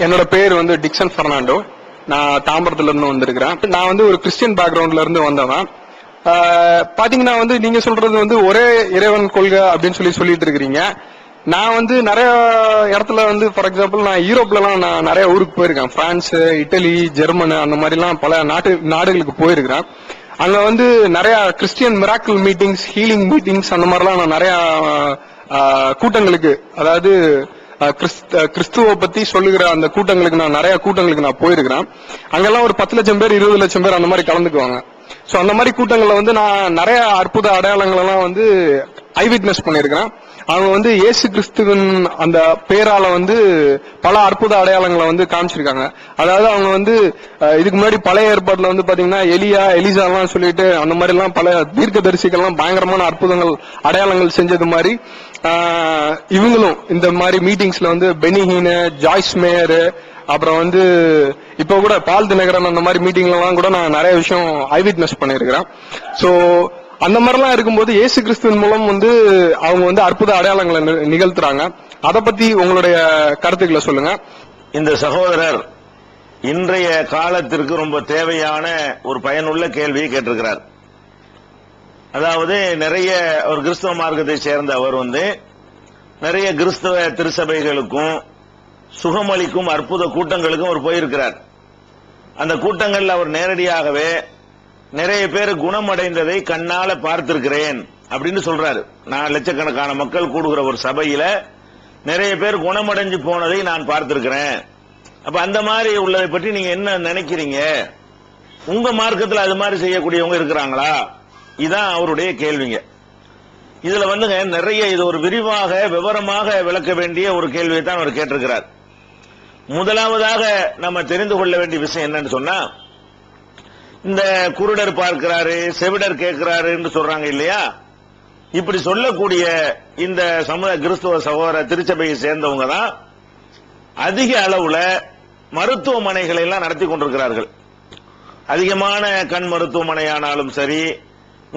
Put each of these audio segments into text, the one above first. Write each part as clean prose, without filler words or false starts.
என்னோட பேர் வந்து டிக்சன் பெர்னாண்டோ. நான் தாம்பரத்துல இருந்து வந்திருக்கிறேன். நான் வந்து ஒரு கிறிஸ்டியன் பேக்ரவுண்ட்ல இருந்து வந்தவன். பாத்தீங்கன்னா வந்து நீங்க சொல்றது வந்து ஒரே இறைவன் கொள்கை அப்படின்னு சொல்லிட்டு இருக்கிறீங்க. நான் வந்து நிறைய இடத்துல வந்து ஃபார் எக்ஸாம்பிள் நான் யூரோப்லாம் நான் நிறைய ஊருக்கு போயிருக்கேன். பிரான்ஸ், இட்டலி, ஜெர்மனி அந்த மாதிரிலாம் பல நாடுகளுக்கு போயிருக்கிறேன். அங்க வந்து நிறைய Christian miracle meetings, healing meetings அந்த மாதிரிலாம் நான் நிறைய கூட்டங்களுக்கு, அதாவது கிறிஸ்துவ பத்தி சொல்லுகிற அந்த கூட்டங்களுக்கு நான் நிறைய கூட்டங்களுக்கு நான் போயிருக்கிறேன். அங்கெல்லாம் ஒரு 10 லட்சம் பேர் 20 லட்சம் பேர் அந்த மாதிரி கலந்துக்குவாங்க. சோ அந்த மாதிரி கூட்டங்கள்ல வந்து நான் நிறைய அற்புத அடையாளங்கள் எல்லாம் வந்து ஐ விட்னஸ் பண்ணிருக்கிறேன். அவங்க வந்து இயேசு கிறிஸ்துவின் அந்த பேரால வந்து பல அற்புத அடையாளங்களை வந்து காமிச்சிருக்காங்க. அதாவது அவங்க வந்து இதுக்கு முன்னாடி பழைய ஏற்பாட்டுல வந்து பாத்தீங்கன்னா எலிசா எல்லாம் சொல்லிட்டு அந்த மாதிரி எல்லாம் பல தீர்க்க தரிசிகள்லாம் பயங்கரமான அற்புதங்கள் அடையாளங்கள் செஞ்சது மாதிரி இவங்களும் இந்த மாதிரி மீட்டிங்ஸ்ல வந்து பெனிஹீன், ஜாய்ஸ் மேயர், அப்புறம் வந்து இப்ப கூட பால் தினகரன் அந்த மாதிரி மீட்டிங்ல எல்லாம் கூட நான் நிறைய விஷயம் ஐ விட்னஸ் பண்ணிருக்கிறேன். சோ அந்த மாதிரிலாம் இருக்கும்போது இயேசு கிறிஸ்துவின் மூலம் வந்து அவங்க வந்து அற்புத அடையாளங்களை நிகழ்த்துறாங்க. அதை பத்தி உங்களுடைய கருத்துக்களை சொல்லுங்க. இந்த சகோதரர் இன்றைய காலத்திற்கு ரொம்ப தேவையான ஒரு பயனுள்ள கேள்வியை கேட்டிருக்கிறார். அதாவது நிறைய ஒரு கிறிஸ்தவ மார்க்கத்தை சேர்ந்த அவர் வந்து நிறைய கிறிஸ்தவ திருச்சபைகளுக்கும் சுகமளிக்கும் அற்புத கூட்டங்களுக்கும் அவர் போயிருக்கிறார். அந்த கூட்டங்கள்ல அவர் நேரடியாகவே நிறைய பேர் குணமடைந்ததை கண்ணால பார்த்திருக்கிறேன் அப்படின்னு சொல்றாரு. நான் லட்சக்கணக்கான மக்கள் கூடுகிற ஒரு சபையில நிறைய பேர் குணமடைஞ்சு போனதை நான் பார்த்திருக்கிறேன். அப்ப அந்த மாதிரி உள்ளதை பற்றி நீங்க என்ன நினைக்கிறீங்க? உங்க மார்க்கத்தில் அது மாதிரி செய்யக்கூடியவங்க இருக்கிறாங்களா? இதான் அவருடைய கேள்விங்க. இதுல வந்துங்க நிறைய இது ஒரு விரிவாக விவரமாக விளக்க வேண்டிய ஒரு கேள்வியை தான் அவர் கேட்டிருக்கிறார். முதலாவதாக நம்ம தெரிந்து கொள்ள வேண்டிய விஷயம் என்னன்னு சொன்னா, இந்த குருடர் பார்க்கிறாரு, செவிடர் கேட்கிறாரு என்று சொல்றாங்க இல்லையா? இப்படி சொல்லக்கூடிய இந்த சமுதாய கிறிஸ்துவ சகோதர திருச்சபையை சேர்ந்தவங்க தான் அதிக அளவுல மருத்துவமனைகளை எல்லாம் நடத்தி கொண்டிருக்கிறார்கள். அதிகமான கண் மருத்துவமனை ஆனாலும் சரி,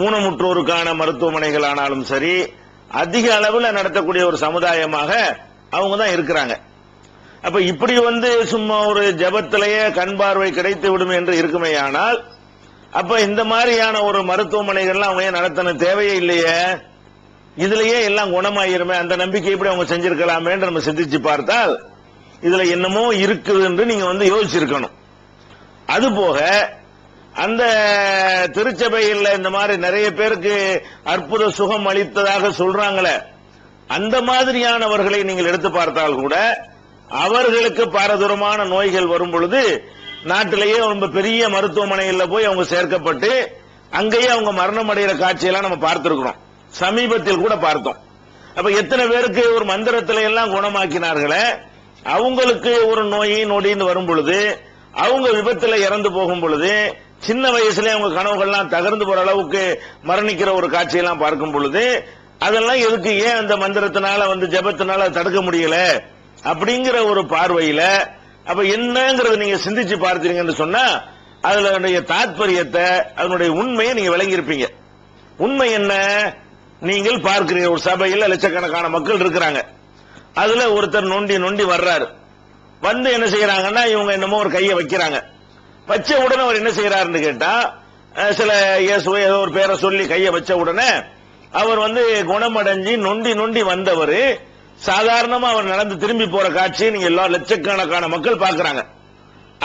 ஊனமுற்றோருக்கான மருத்துவமனைகள் ஆனாலும் சரி, அதிக அளவில் நடத்தக்கூடிய ஒரு சமுதாயமாக அவங்க தான் இருக்கிறாங்க. அப்ப இப்படி வந்து சும்மா ஒரு ஜபத்திலேயே கண் பார்வை கிடைத்து விடும் என்று இருக்குமே ஆனால், அப்ப இந்த மாதிரியான ஒரு மருத்துவமனைகள்லாம் அவங்க நடத்தின தேவையே இல்லையே, இதுலயே எல்லாம் குணமாயிருமே, அந்த நம்பிக்கை இப்படி அவங்க செஞ்சிருக்கலாமே என்று நம்ம சிந்திச்சு பார்த்தால் இதுல என்னமோ இருக்குது என்று நீங்க வந்து யோசிச்சிருக்கணும். அதுபோக அந்த திருச்சபையில் இந்த மாதிரி நிறைய பேருக்கு அற்புத சுகம் அளித்ததாக சொல்றாங்களே, அந்த மாதிரியானவர்களை நீங்கள் எடுத்து பார்த்தால் கூட அவர்களுக்கு பாரதூரமான நோய்கள் வரும் பொழுது நாட்டிலேயே ரொம்ப பெரிய மருத்துவமனையில் போய் அவங்க சேர்க்கப்பட்டு அங்கேயே அவங்க மரணம் அடைகிற காட்சியெல்லாம் நம்ம பார்த்திருக்கிறோம். சமீபத்தில் கூட பார்த்தோம். அப்ப எத்தனை பேருக்கு ஒரு மந்திரத்தில எல்லாம் குணமாக்கினார்களே, அவங்களுக்கு ஒரு நொடின்னு வரும் பொழுது, அவங்க விபத்துல இறந்து போகும் பொழுது, சின்ன வயசுல அவங்க கனவுகள்லாம் தகர்ந்து போற அளவுக்கு மரணிக்கிற ஒரு காட்சியெல்லாம் பார்க்கும் பொழுது, அதெல்லாம் எதுக்கு, ஏன் அந்த மந்திரத்தினால வந்து ஜபத்தினால தடுக்க முடியல அப்படிங்கிற ஒரு பார்வையில அப்ப என்னங்கிறத நீங்க சிந்திச்சு பார்த்தீங்கன்னு சொன்னா அதனுடைய தாற்பயத்தை, அதனுடைய உண்மையை நீங்க விளங்கியிருப்பீங்க. உண்மை என்ன? நீங்கள் பார்க்கிறீங்க, ஒரு சபையில் லட்சக்கணக்கான மக்கள் இருக்கிறாங்க. அதுல ஒருத்தர் நொண்டி வர்றாரு. வந்து என்ன செய்யறாங்கன்னா, இவங்க என்னமோ ஒரு கையை வைக்கிறாங்க. வச்ச உடனே அவர் என்ன செய்யறாருன்னு கேட்டா, சில இயேசுவை ஏதோ ஒரு பேரை சொல்லி கையை வச்ச உடனே அவர் வந்து குணமடைஞ்சி நொண்டி வந்தவர் சாதாரணமா அவர் நடந்து திரும்பி போற காட்சியை நீங்க எல்லா லட்சக்கணக்கான மக்கள் பார்க்கிறாங்க.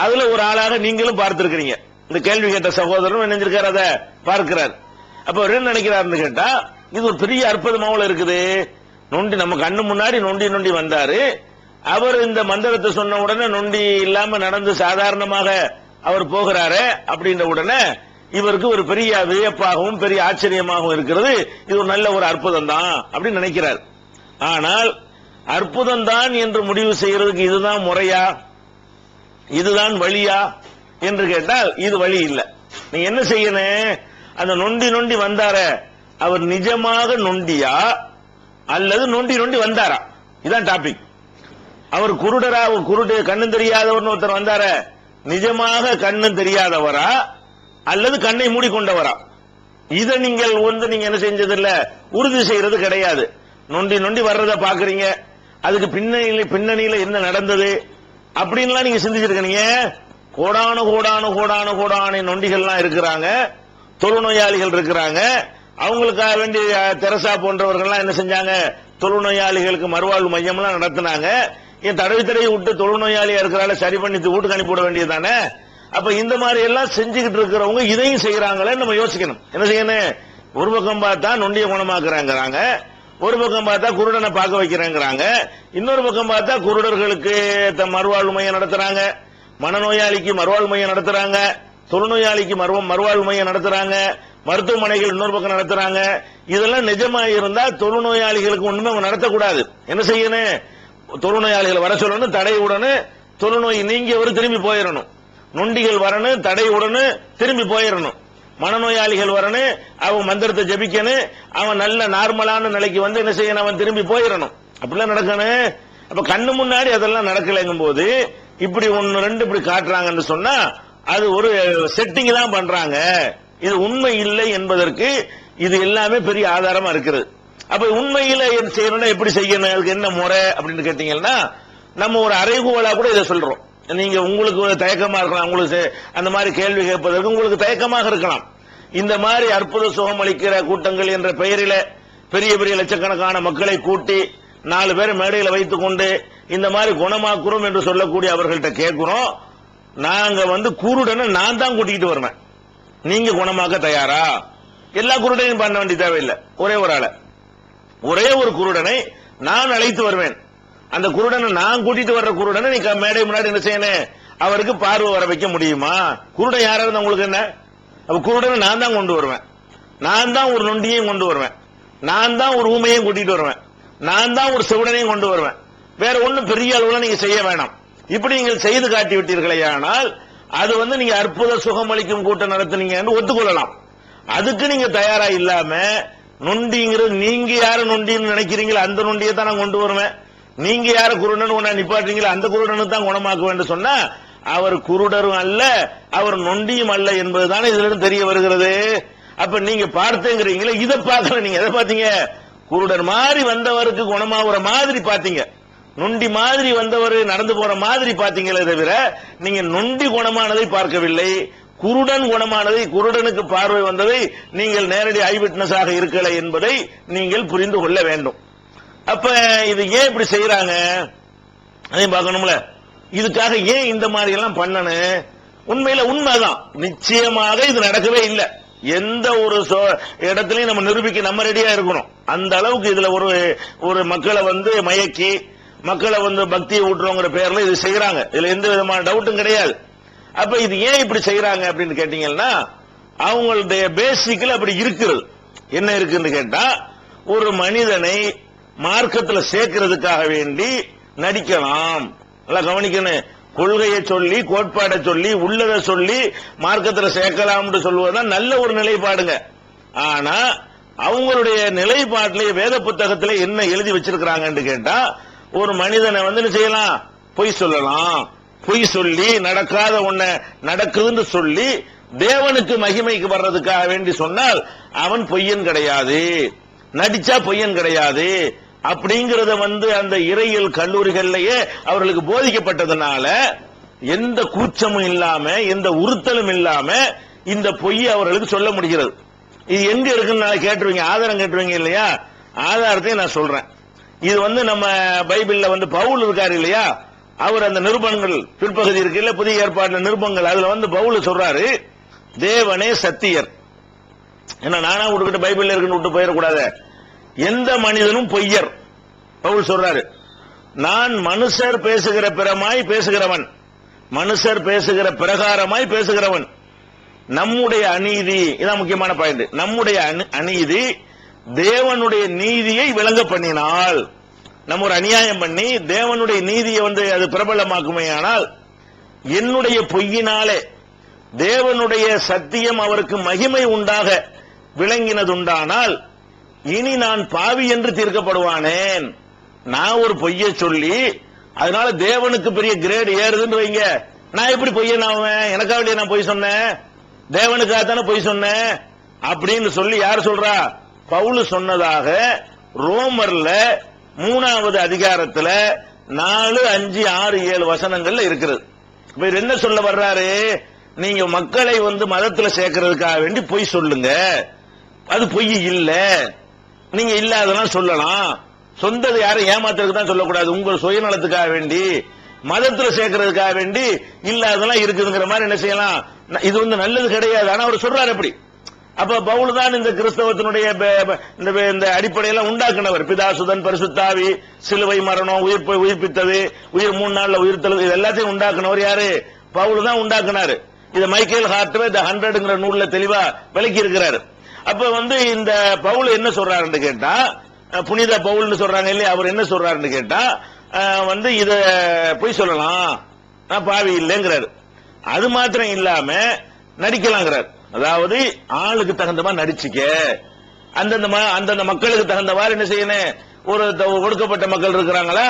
அதுல ஒரு ஆளாக நீங்களும் பார்த்திருக்கிறீங்க. இந்த கேள்வி கேட்ட சகோதரரும் நினைஞ்சிருக்காரு, அதை பார்க்கிறார். அப்ப அவர் என்ன நினைக்கிறாருன்னு கேட்டா, இது ஒரு பெரிய அற்புதமாவில் இருக்குது. நம்ம கண்ணு முன்னாடி நொண்டி வந்தாரு. அவர் இந்த மந்திரத்தை சொன்ன உடனே நொண்டி இல்லாம நடந்து சாதாரணமாக அவர் போகிறாரு. அப்படின்ற உடனே இவருக்கு ஒரு பெரிய வியப்பாகவும் பெரிய ஆச்சரியமாகவும் இருக்கிறது. இது ஒரு நல்ல ஒரு அற்புதம் தான் அப்படின்னு நினைக்கிறார். ஆனால் அற்புதம் தான் என்று முடிவு செய்யறதுக்கு இதுதான் முறையா, இதுதான் வழியா என்று கேட்டால் இது வழி இல்லை. நீங்க என்ன செய்யணும், அந்த நொண்டி வந்தார அவர் நிஜமாக நொண்டியா அல்லது நொண்டி வந்தாரா? இதான் டாபிக். அவர் குருடரா, கண்ணு தெரியாதவர் ஒருத்தர் வந்தார, நிஜமாக கண்ணு தெரியாதவரா அல்லது கண்ணை மூடிக்கொண்டவரா? இதை நீங்கள் நீங்க என்ன செஞ்சதில்ல, உறுதி செய்யறது கிடையாது. நொண்டி வர்றத பாக்குறீங்க, அதுக்கு பின்னணியில என்ன நடந்தது, அப்படின்லாம் நீங்க சிந்திச்சிருக்கீங்க. கோடான கோடான கோடான கோடான நொண்டிகள்லாம் இருக்கிறாங்க, தொழுநோயாளிகள் இருக்கிறாங்க. அவங்களுக்காக வேண்டி தெரசா போன்றவர்கள்லாம் என்ன செஞ்சாங்க, தொழுநோயாளிகளுக்கு மறுவாழ்வு மையம்லாம் நடத்தினாங்க. ஏன் தடவை விட்டு தொழுநோயாளியா இருக்கிறால சரி பண்ணி வீட்டுக்கு அனுப்பி விட வேண்டியதானே? அப்ப இந்த மாதிரி எல்லாம் செஞ்சுக்கிட்டு இருக்கிறவங்க இதையும் செய்யறாங்களே நம்ம யோசிக்கணும். என்ன செய்யணும்? ஒரு பக்கம் பார்த்தா நொண்டிய குணமாக்குறாங்க, ஒரு பக்கம் பார்த்தா குருடனை பார்க்க வைக்கிறேங்கிறாங்க, இன்னொரு பக்கம் பார்த்தா குருடர்களுக்கு மறுவாழ்வு மையம் நடத்துறாங்க, மனநோயாளிக்கு மறுவாழ்வு மையம் நடத்துறாங்க, தொழுநோயாளிக்கு மறுவாழ்வு மையம் நடத்துறாங்க, மருத்துவமனைகள் இன்னொரு பக்கம் நடத்துறாங்க. இதெல்லாம் நிஜமா இருந்தா தொழுநோயாளிகளுக்கு ஒண்ணுமே நடத்தக்கூடாது. என்ன செய்யணும்? தொழுநோயாளிகள் வர சொல்லணும், தடை உடனே தொழுநோய் நீங்கியவர் திரும்பி போயிடணும். நொண்டிகள் வரணும், தடை உடனே திரும்பி போயிடணும். மனநோயாளிகள் வரணும், அவன் மந்திரத்தை ஜபிக்கணும், அவன் நல்ல நார்மலான நிலைக்கு வந்து என்ன செய்யணும், அவன் திரும்பி போயிடணும். அப்படிலாம் நடக்கணும். அப்ப கண்ணு முன்னாடி அதெல்லாம் நடக்கலைங்கும் போது இப்படி ஒன்னு ரெண்டு இப்படி காட்டுறாங்கன்னு சொன்னா அது ஒரு செட்டிங் தான் பண்றாங்க. இது உண்மை இல்லை என்பதற்கு இது எல்லாமே பெரிய ஆதாரமா இருக்கிறது. அப்ப உண்மையில செய்யணும்னா எப்படி செய்யணும், அதுக்கு என்ன முறை அப்படின்னு கேட்டீங்கன்னா, நம்ம ஒரு அறைகூவலா கூட இதை சொல்றோம். நீங்க உங்களுக்கு தயக்கமா இருக்கலாம், உங்களுக்கு அந்த மாதிரி கேள்வி கேட்பதற்கு உங்களுக்கு தயக்கமாக இருக்கலாம். இந்த மாதிரி அற்புத சுகம் அளிக்கிற கூட்டங்கள் என்ற பெயரில பெரிய பெரிய லட்சக்கணக்கான மக்களை கூட்டி 4 பேரை மேடையில் வைத்துக் கொண்டு இந்த மாதிரி குணமாக்குறோம் என்று சொல்லக்கூடிய அவர்கள்ட்ட கேட்கிறோம், நாங்க வந்து குருடனை நான் தான் கூட்டிட்டு வருவேன், நீங்க குணமாக்க தயாரா? எல்லா குருடனையும் பண்ண வேண்டிய தேவையில்லை, ஒரே ஒரு ஆளை, ஒரே ஒரு குருடனை நான் அழைத்து வருவேன். அந்த குருடனை நான் கூட்டிட்டு வர்ற குருடனை நீ மேடை முன்னாடி என்ன செய்யணும், அவருக்கு பார்வை வர வைக்க முடியுமா? குருடன் யாரா இருந்தா உங்களுக்கு என்ன? அப்ப குருடனை நான் தான் கொண்டு வருவேன், நான் தான் ஒரு நொண்டியையும் கொண்டு வருவேன், நான் தான் ஒரு ஊமையையும் கூட்டிட்டு வருவேன், நான் தான் ஒரு செவிடனையும் கொண்டு வருவேன். வேற ஒன்னும் பெரிய அளவுல நீங்க செய்ய வேணாம். இப்படி நீங்கள் செய்து காட்டி விட்டீர்களே, ஆனால் அது வந்து நீங்க அற்புத சுகமளிக்கும் கூட்டம் நடத்துனீங்கன்னு ஒத்துக்கொள்ளலாம். அதுக்கு நீங்க தயாரா இல்லாம நொண்டிங்கிறது, நீங்க யார நொண்டின்னு நினைக்கிறீங்களோ அந்த நொண்டியை தான் நான் கொண்டு வருவேன், நீங்க யார குருடன் ஒண்ணா நிப்பாட்டுறீங்களோ அந்த குருடனு தான் குணமாக்க வேண்டும் சொன்னா அவர் குருடரும் அல்ல, அவர் நொண்டியும் அல்ல என்பதுதானே இதுல இருந்து தெரிய வருகிறது. அப்ப நீங்க பார்த்தேங்கிறீங்களே, இதை பார்க்கல, நீங்க எதை பார்த்தீங்க? குருடர் மாதிரி வந்தவருக்கு குணமாகிற மாதிரி பாத்தீங்க, நொண்டி மாதிரி வந்தவர் நடந்து போற மாதிரி பாத்தீங்களே தவிர நீங்க நொண்டி குணமானதை பார்க்கவில்லை, குருடன் குணமானதை, குருடனுக்கு பார்வை வந்ததை நீங்கள் நேரடி ஐ விட்னஸாக இருக்கல என்பதை நீங்கள் புரிந்து கொள்ள வேண்டும். அப்ப இது ஏன் இப்படி செய்யறாங்க அதையும் பார்க்கணும்ல. இதுக்காக ஏன் இந்த மாதிரி எல்லாம் பண்ணணும்? உண்மையில உண்மைதான், நிச்சயமாக இது நடக்கவே இல்லை. எந்த ஒரு இடத்துலயும் நம்ம நிரூபிக்க நம்ம ரெடியா இருக்கணும். அந்த அளவுக்கு இதுல ஒரு மக்களை வந்து மயக்கி மக்களை வந்து பக்தியை ஊட்டுறோங்கிற பேர்ல இது செய்யறாங்க. இதுல எந்த விதமான டவுட்டும் கிடையாது. அப்ப இது ஏன் இப்படி செய்யறாங்க அப்படின்னு கேட்டீங்கன்னா, அவங்களுடைய பேசிக்கல் அப்படி இருக்கிறது. என்ன இருக்குன்னு கேட்டா, ஒரு மனிதனை மார்க்கத்தில் சேர்க்கிறதுக்காக வேண்டி நடிக்கலாம். நல்லா கவனிக்கணும். கொள்கையை சொல்லி, கோட்பாடை சொல்லி, உள்ளதை சொல்லி மார்க்கத்தில் சேர்க்கலாம் சொல்வதுதான் நல்ல ஒரு நிலைப்பாடுங்க. ஆனா அவங்களுடைய நிலைப்பாட்டிலே வேத புத்தகத்தில் என்ன எழுதி வச்சிருக்கிறாங்கன்னு கேட்டா, ஒரு மனிதனை வந்து என்ன செய்யலாம், பொய் சொல்லலாம், பொய் சொல்லி நடக்காத ஒன்ன நடக்குதுன்னு சொல்லி தேவனுக்கு மகிமைக்கு வர்றதுக்காக வேண்டி சொன்னால் அவன் பொய்யன் கிடையாது, நடிச்சா பொய்யன் கிடையாது அப்படிங்கறத வந்து அந்த இறையியல் கல்லூரிகள்லயே அவர்களுக்கு போதிக்கப்பட்டதுனால எந்த கூச்சமும் இல்லாம எந்த உறுத்தலும் இல்லாம இந்த பொய்யை அவர்களுக்கு சொல்ல முடிகிறது. இது எங்க இருக்குன்னு கேட்டுருவீங்க, ஆதாரம் கேட்டுருவீங்க இல்லையா? ஆதாரத்தையும் நான் சொல்றேன். இது வந்து நம்ம பைபிள்ல வந்து பவுல் இருக்காரு இல்லையா, அவர் அந்த நிருபங்கள் பிற்பகுதி இருக்கு இல்ல, புதிய ஏற்பாடுல நிருபங்கள், அதுல வந்து பவுல் சொல்றாரு, தேவனே சத்தியர். என்ன நானா விட்டுக்கிட்டு பைபிள்ல இருக்குன்னு விட்டு போயிடக்கூடாது, எந்த மனிதனும் பொய்யர். பவுல் சொல்றாரு, நான் மனுஷர் பேசுகிற பிறமாய் பேசுகிறவன், மனுஷர் பேசுகிற பிரகாரமாய் பேசுகிறவன். நம்முடைய அநீதி, இதான் முக்கியமான பாயிண்ட், நம்முடைய அநீதி தேவனுடைய நீதியை விளங்க பண்ணினால், நம்ம ஒரு அநியாயம் பண்ணி தேவனுடைய நீதியை வந்து அது பிரபலமாக்குமே, ஆனால் என்னுடைய பொய்யினாலே தேவனுடைய சத்தியம் அவருக்கு மகிமை உண்டாக விளங்கினதுண்டானால் இனி நான் பாவி என்று தீர்க்கப்படுவானேன். நான் ஒரு பொய்யை சொல்லி அதனால தேவனுக்கு பெரிய கிரேட் ஏறுதுன்னு வைங்க, நான் எப்படி பொய்யன் ஆவேன்? எனக்காக வேண்டிய நான் பொய் சொன்னேன், தேவனுக்காக தானே பொய் சொன்னேன் அப்படின்னு சொல்லி யார் சொல்றா? பவுல் சொன்னதாக ரோமர்ல 3வது அதிகாரத்துல 4, 5, 6, 7 வசனங்கள்ல இருக்கிறது. இவர் என்ன சொல்ல வர்றாரு? நீங்க மக்களை மதத்துல சேர்க்கறதுக்காக வேண்டி பொய் சொல்லுங்க, அது பொய் இல்ல, நீங்க இல்லாதெல்லாம் சொல்லலாம். சொந்தது யாரும் ஏமாத்துறதுக்கு தான் சொல்லக்கூடாது, உங்க சுயநலத்துக்காக வேண்டி மதத்துல சேர்க்கறதுக்காக வேண்டி இல்லாதெல்லாம் இருக்குதுங்கிற மாதிரி என்ன செய்யலாம். இது நல்லது கிடையாது. ஆனா அவர் சொல்றாரு எப்படி? அப்ப பவுல் தான் இந்த கிறிஸ்தவத்தினுடைய இந்த அடிப்படையெல்லாம் உண்டாக்குனவர். பிதா சுதன் பரிசுத்தாவி, சிலுவை மரணம், உயிர்ப்பித்தது, உயிர் 3 நாள்ல உயிர்த்தல், இது எல்லாத்தையும் உண்டாக்குனவர் யாரு? பவுல் தான் உண்டாக்குனாரு. இத மைக்கேல் ஹார்ட்வே தி 100ங்கிற நூல்ல தெளிவா விளக்கி இருக்கிறாரு. அப்ப இந்த பவுல் என்ன சொல்றாருன்னு கேட்டா, புனித பவுல்னு சொல்றாங்க இல்லையா, அவர் என்ன சொல்றாருன்னு கேட்டா, இத போய் சொல்லலாம், நான் பாவி இல்லைங்கிறாரு. அது மாத்திரம் இல்லாம நடிக்கலாங்கிறார். அதாவது ஆளுக்கு தகுந்த மாதிரி நடிச்சுக்க, அந்தந்த மக்களுக்கு தகுந்தவாறு என்ன செய்யணும். ஒரு ஒடுக்கப்பட்ட மக்கள் இருக்கிறாங்களா,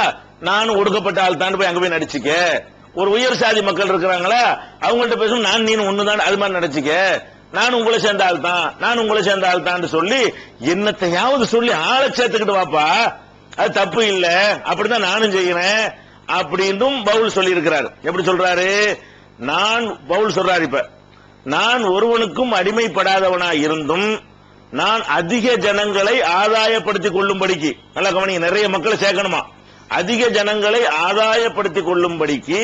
நானும் ஒடுக்கப்பட்ட ஆள் தான் போய் அங்க போய் நடிச்சுக்க. ஒரு உயர் சாதி மக்கள் இருக்கிறாங்களா, அவங்கள்ட்ட பேசணும், நான் நீனும் ஒண்ணுதான், அது மாதிரி நடிச்சுக்க. நான் உங்களை சேர்ந்த ஆள் தான், நான் உங்களை சேர்ந்த ஆள் தான் சொல்லி என்னத்தையாவது சொல்லி ஆளை சேர்த்துக்கிட்டு வாப்பா, அது தப்பு இல்ல, அப்படிதான் நானும் செய்யறேன் அப்படின்னும் பவுல் சொல்லி இருக்கிறார். எப்படி சொல்றாரு? பவுல் சொல்றாரு, இப்ப நான் ஒருவனுக்கும் அடிமைப்படாதவனாய் இருந்தும் நான் அதிக ஜனங்களை ஆதாயப்படுத்திக் கொள்ளும்படிக்கு, நல்லா கவனிங்க, நிறைய மக்களை சேர்க்கணுமா, அதிக ஜனங்களை ஆதாயப்படுத்திக் கொள்ளும்படிக்கு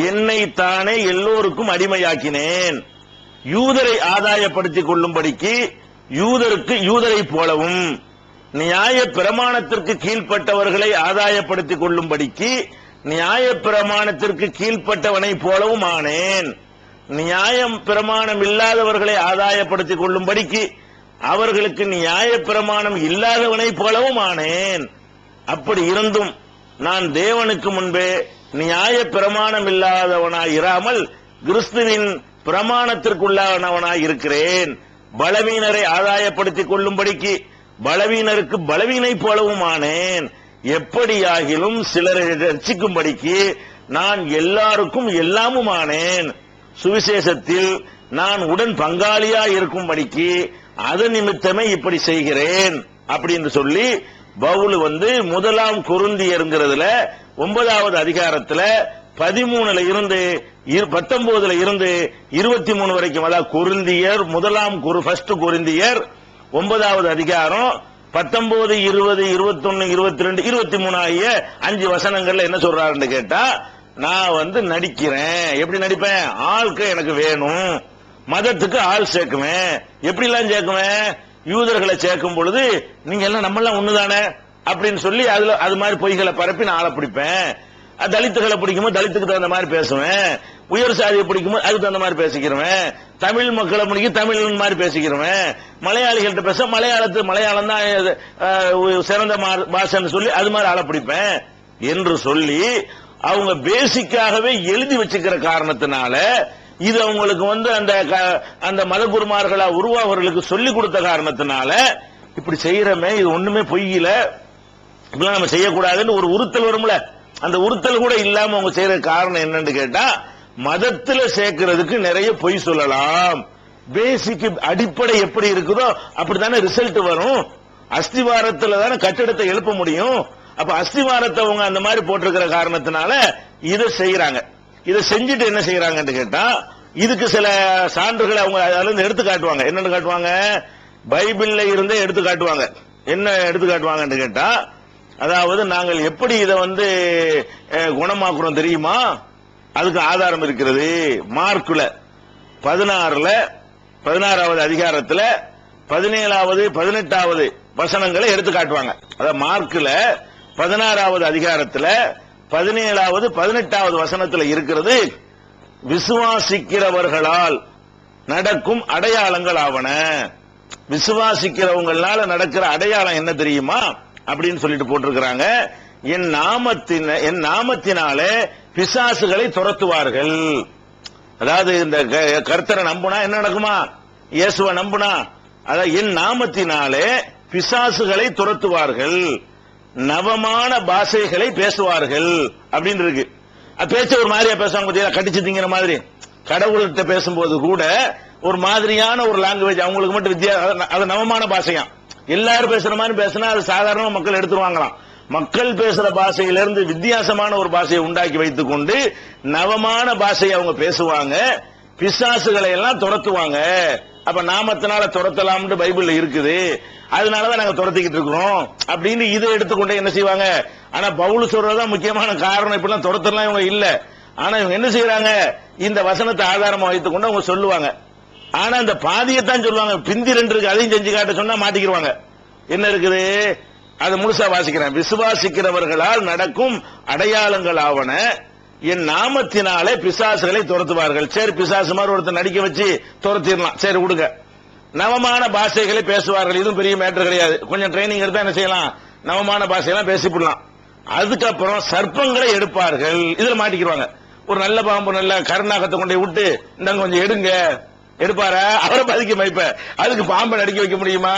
என்னை தானே எல்லோருக்கும் அடிமையாக்கினேன். யூதரை ஆதாயப்படுத்திக் கொள்ளும்படிக்கு யூதரை போலவும், நியாய பிரமாணத்திற்கு கீழ்ப்பட்டவர்களை ஆதாயப்படுத்திக் கொள்ளும்படிக்கு நியாய பிரமாணத்திற்கு கீழ்ப்பட்டவனை போலவும் ஆனேன். நியாயம் பிரமாணம் இல்லாதவர்களை ஆதாயப்படுத்திக் கொள்ளும்படிக்கு அவர்களுக்கு நியாய பிரமாணம் இல்லாதவனை போலவும் ஆனேன். அப்படி இருந்தும் நான் தேவனுக்கு முன்பே நியாய பிரமாணம் இல்லாதவனாய் இராமல் கிறிஸ்துவின் பிரமாணத்திற்குள்ளானவனாய் இருக்கிறேன். பலவீனரை ஆதாயப்படுத்திக் கொள்ளும்படிக்கு பலவீனருக்கு பலவீனை போலவும் ஆனேன். எப்படியாகிலும் சிலரை ரட்சிக்கும்படிக்கு நான் எல்லாருக்கும் எல்லாமும் ஆனேன். சுவிசேஷத்தில் நான் உடன் பங்காளியா இருக்கும்படிக்கு அது நிமித்தமே இப்படி செய்கிறேன் அப்படின்னு சொல்லி பவுல் 1 கொரிந்தியர்ங்கிறதுல 9வது அதிகாரத்துல 13ல இருந்து 19ல இருந்து 23 வரைக்கும், அதாவது கொரிந்தியர் 1 கொரிந்தியர் 9வது அதிகாரம் 19, 20, 21, 22, 23 ஆகிய 5 வசனங்கள்ல என்ன சொல்றாருன்னு கேட்டா, நான் நடிக்கிறேன். எப்படி நடிப்பேன்? ஆளுக்கு எனக்கு வேணும், மதத்துக்கு ஆள் சேர்க்குவேன். எப்படி எல்லாம் சேர்க்குவேன்? யூதர்களை சேர்க்கும் பொழுது நீங்க எல்லாம் நம்ம எல்லாம் ஒண்ணுதானே அப்படின்னு சொல்லி அது மாதிரி பொய்களை பரப்பி நான் ஆளை பிடிப்பேன். தலித்துகளை பிடிக்கும்போது தலித்துக்கு தகுந்த மாதிரி பேசுவேன், உயர் சாதியை பிடிக்கும்போது அதுக்கு தகுந்த மாதிரி பேசிக்கிறேன், தமிழ் மக்களை பிடிக்கும் தமிழ் மாதிரி பேசிக்கிறேன், மலையாளிகள்கிட்ட பேச மலையாளம் தான் சிறந்த பாஷைன்னு சொல்லி அது மாதிரி ஆளை பிடிப்பேன் என்று சொல்லி அவங்க பேசிக்காகவே எழுதி வச்சுக்கிற காரணத்தினால இது அவங்களுக்கு அந்த மதகுருமார்களா உருவாவர்களுக்கு சொல்லி கொடுத்த காரணத்தினால இப்படி செய்யறமே, இது ஒண்ணுமே பொய்யில, இப்படிலாம் நம்ம செய்யக்கூடாதுன்னு ஒரு உறுத்தல் வரும்ல, அந்த உறுத்தல் கூட இல்லாம அவங்க செய்யற காரணம் என்னன்னு கேட்டா, மதத்துல சேர்க்கிறதுக்கு நிறைய பொய் சொல்லலாம். பேசிக் அடிப்படை எப்படி இருக்குதோ அப்படித்தானே ரிசல்ட் வரும். அஸ்திவாரத்துல தானே கட்டிடத்தை எழுப்ப முடியும். அப்ப அஸ்திவாரத்தை அவங்க அந்த மாதிரி போட்டிருக்கிற காரணத்தினால இதை செய்யறாங்க. இதை செஞ்சுட்டு என்ன செய்யறாங்கன்னு கேட்டா, இதுக்கு சில சான்றுகளை அவங்க அதுல இருந்து எடுத்து காட்டுவாங்க. என்னன்னு காட்டுவாங்க? பைபிள்ல இருந்தே எடுத்து காட்டுவாங்க. என்ன எடுத்து காட்டுவாங்கன்னு கேட்டா, அதாவது நாங்கள் எப்படி இதை குணமாக்குறோம் தெரியுமா? அதுக்கு ஆதாரம் இருக்கிறது. மார்க்குல 16வது அதிகாரத்துல 17வது 18வது வசனங்களை எடுத்து காட்டுவாங்க. அதாவது மார்க்குல 16வது அதிகாரத்துல 17வது 18வது வசனத்துல இருக்கிறது, விசுவாசிக்கிறவர்களால் நடக்கும் அடையாளங்கள் ஆவன. விசுவாசிக்கிறவங்களால நடக்கிற அடையாளம் என்ன தெரியுமா அப்படின்னு சொல்லிட்டு போட்டிருக்கிறாங்க. என் நாமத்தினாலே பிசாசுகளை துரத்துவார்கள். அதாவது இந்த கர்த்தரை நம்புனா என்ன நடக்குமா? இயேசுவை நம்புனா, அதாவது என் நாமத்தினாலே பிசாசுகளை துரத்துவார்கள், நவமான பாஷைகளை பேசுவார்கள் அப்படின்னு இருக்கு. பேச்ச ஒரு மாதிரியா பேசுவாங்க, கடிச்சு திங்கிற மாதிரி. கடவுள்கிட்ட பேசும்போது கூட ஒரு மாதிரியான ஒரு லாங்குவேஜ் அவங்களுக்கு மட்டும் அது நவமான பாஷையா. எல்லாரும் பேசுற மாதிரி பேசினா அது சாதாரண மக்கள் எடுத்துருவாங்களாம். மக்கள் பேசுற பாஷையிலிருந்து வித்தியாசமான ஒரு பாஷையை உண்டாக்கி வைத்துக் கொண்டு நவமான பாஷையை அவங்க பேசுவாங்க, பிசாசுகளை எல்லாம் துரத்துவாங்க. அப்ப நாமத்தினால துரத்தலாம்னு பைபிள்ல இருக்குது, அதனாலதான் நாங்க துரத்திக்கிட்டு இருக்கிறோம் அப்படின்னு இதை எடுத்துக்கொண்டே என்ன செய்வாங்க. ஆனா பவுல் சொல்றதுதான் முக்கியமான காரணம். இப்பெல்லாம் துரத்தலாம் இவங்க இல்ல. ஆனா இவங்க என்ன செய்யறாங்க, இந்த வசனத்தை ஆதாரமா வைத்துக் கொண்டு அவங்க சொல்லுவாங்க. ஆனா இந்த பாதியத்தான் சொல்லுவாங்க, பிந்தி 2 இருக்கு அதையும் செஞ்சு காட்ட சொன்னா மாட்டிக்கிடுவாங்க. என்ன இருக்குது அது முழுசா வாசிக்கிறேன். விசுவாசிக்கிறவர்களால் நடக்கும் அடையாளங்கள் ஆவன, என் நாமத்தினாலே பிசாசுகளை துரத்துவார்கள். சரி, பிசாசு மாதிரி ஒருத்தர் நடிக்க வச்சு துரத்திடலாம், சரி விடுங்க. நவமான பாஷைகளை பேசுவார்கள், இதுவும் பெரிய மேட்டர் கிடையாது. கொஞ்சம் ட்ரைனிங் எடுத்தா என்ன செய்யலாம், நவமான பாஷையெல்லாம் பேசிவிடலாம். அதுக்கப்புறம் சர்ப்பங்களை எடுப்பார்கள், இதுல மாட்டிக்கிடுவாங்க. ஒரு நல்ல பாம்பு நல்ல கருநாகத்தை கொண்டு விட்டு இந்தாங்க கொஞ்சம் எடுங்க, எடுப்பாரா? அவரை பாதிக்க வைப்ப. அதுக்கு பாம்பை நடிக்க வைக்க முடியுமா?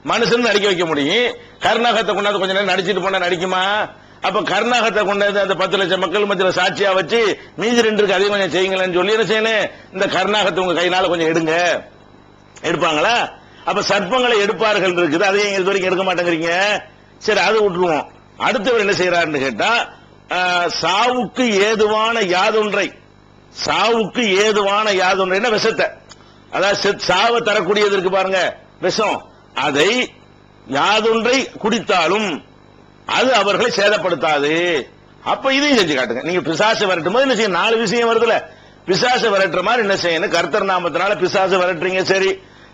மனுஷன் நடிக்க வைக்க முடியும். கருநாகத்தை கொண்டாந்து கொஞ்ச நேரம் நடிச்சிட்டு போனா நடிக்குமா? அப்ப கருநாகத்தை கொண்டாந்து அந்த 10 லட்சம் மக்கள் மத்தியில சாட்சியா வச்சு மீதி 2 இருக்கு அதையும் கொஞ்சம் செய்யுங்களேன்னு சொல்லி என்ன செய்யணும், இந்த கருநாகத்தை உங்க கையினால கொஞ்சம் எடுங்க, எடுப்பாங்களா? அப்ப சர்ப்பங்களை எடுப்பார்கள் இருக்குது, அதையும் இது வரைக்கும் எடுக்க மாட்டேங்கிறீங்க. சரி, அதை விட்டுருவோம். அடுத்தவர் என்ன செய்யறாருன்னு கேட்டா, சாவுக்கு ஏதுவான யாதொன்றை, சாவுக்கு ஏதுவான யாதொன்றைன்னா விஷத்தை, அதாவது சாவை தரக்கூடியது இருக்கு பாருங்க விஷம், அதை யாதொன்றை குடித்தாலும் அது அவர்களை சேதப்படுத்தாது. அப்ப இதையும் செஞ்சு காட்டுங்க. நீங்க பிசாசு விரட்டும் போது என்ன செய்ய, 4 விஷயம் வருதுல. பிசாசு விரட்டுற மாதிரி என்ன செய்யணும், கர்த்தர் நாமத்தினால பிசாசு விரட்டுறீங்க, சரி.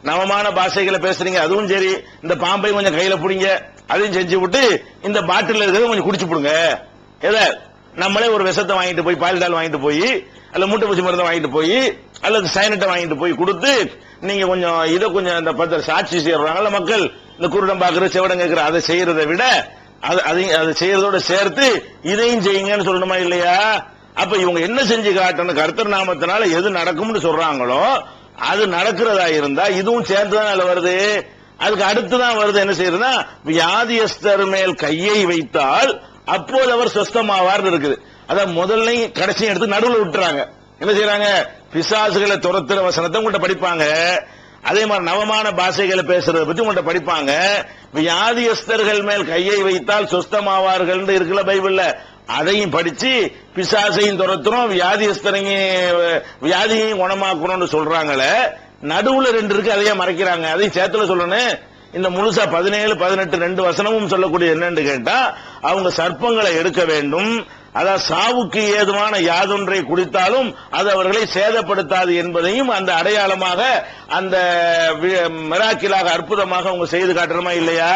நவமான பாஷைகளை பேசுறீங்க, அதுவும் சரி. இந்த பாம்பை கொஞ்சம் கையில பிடிங்க, அதையும் செஞ்சு விட்டு இந்த பாட்டில் இருக்கிறத கொஞ்சம் குடிச்சு போடுங்க. எதை, நம்மளே ஒரு விஷத்தை வாங்கிட்டு போய், பால்டால் வாங்கிட்டு போய், அல்ல மூட்டை பூச்சி மருந்தை வாங்கிட்டு போய், அல்லது சைனட்டை வாங்கிட்டு போய் கொடுத்து, நீங்க கொஞ்சம் இதை கொஞ்சம் இந்த 10 சாட்சி செய்யறாங்கல்ல மக்கள், இந்த குருடம் பாக்குற செவடம் கேட்கிற அதை செய்யறதை விட அதை செய்யறதோட சேர்த்து இதையும் செய்யுங்கன்னு சொல்லணுமா இல்லையா? அப்ப இவங்க என்ன செஞ்சு காட்டணும், கர்த்தர் நாமத்தினால எது நடக்கும்னு சொல்றாங்களோ அது நடக்கிறதா இருந்தா இதுவும் சேர்ந்துதான் அதுல வருது. அதுக்கு அடுத்துதான் வருது, என்ன செய்யறதுன்னா, வியாதியஸ்தர் மேல் கையை வைத்தால் அப்போது அவர் சொஸ்தமாவார் இருக்குது. அதான் முதல்ல கடைசியும் எடுத்து நடுவில் விட்டுறாங்க. என்ன செய்யறாங்க, பிசாசுகளை துரத்துற வசனத்தை உங்கள்கிட்ட படிப்பாங்க. அதே மாதிரி நவமான பாஷைகளை பேசுறத பத்தி உங்கள்கிட்ட படிப்பாங்க. வியாதியஸ்தர்கள் மேல் கையை வைத்தால் சொஸ்தமாவார்கள் இருக்குல்ல பைபிள்ல, அதையும் படிச்சு பிசாசையும் துரத்துறோம், வியாதியையும் குணமாக்கணும்னு சொல்றாங்களே. நடுவுல 2 இருக்கு, அதையே மறைக்கிறாங்க. அதையும் சேர்த்துல சொல்லணும். இந்த முழுசா 17, 18 2 வசனமும் சொல்லக்கூடிய என்னன்னு கேட்டா, அவங்க சர்ப்பங்களை எடுக்க வேண்டும், அதாவது சாவுக்கு ஏதுவான யாதொன்றை குடித்தாலும் அது அவர்களை சேதப்படுத்தாது என்பதையும் அந்த அடையாளமாக, அந்த மிராக்கிலாக அற்புதமாக அவங்க செய்து காட்டணுமா இல்லையா?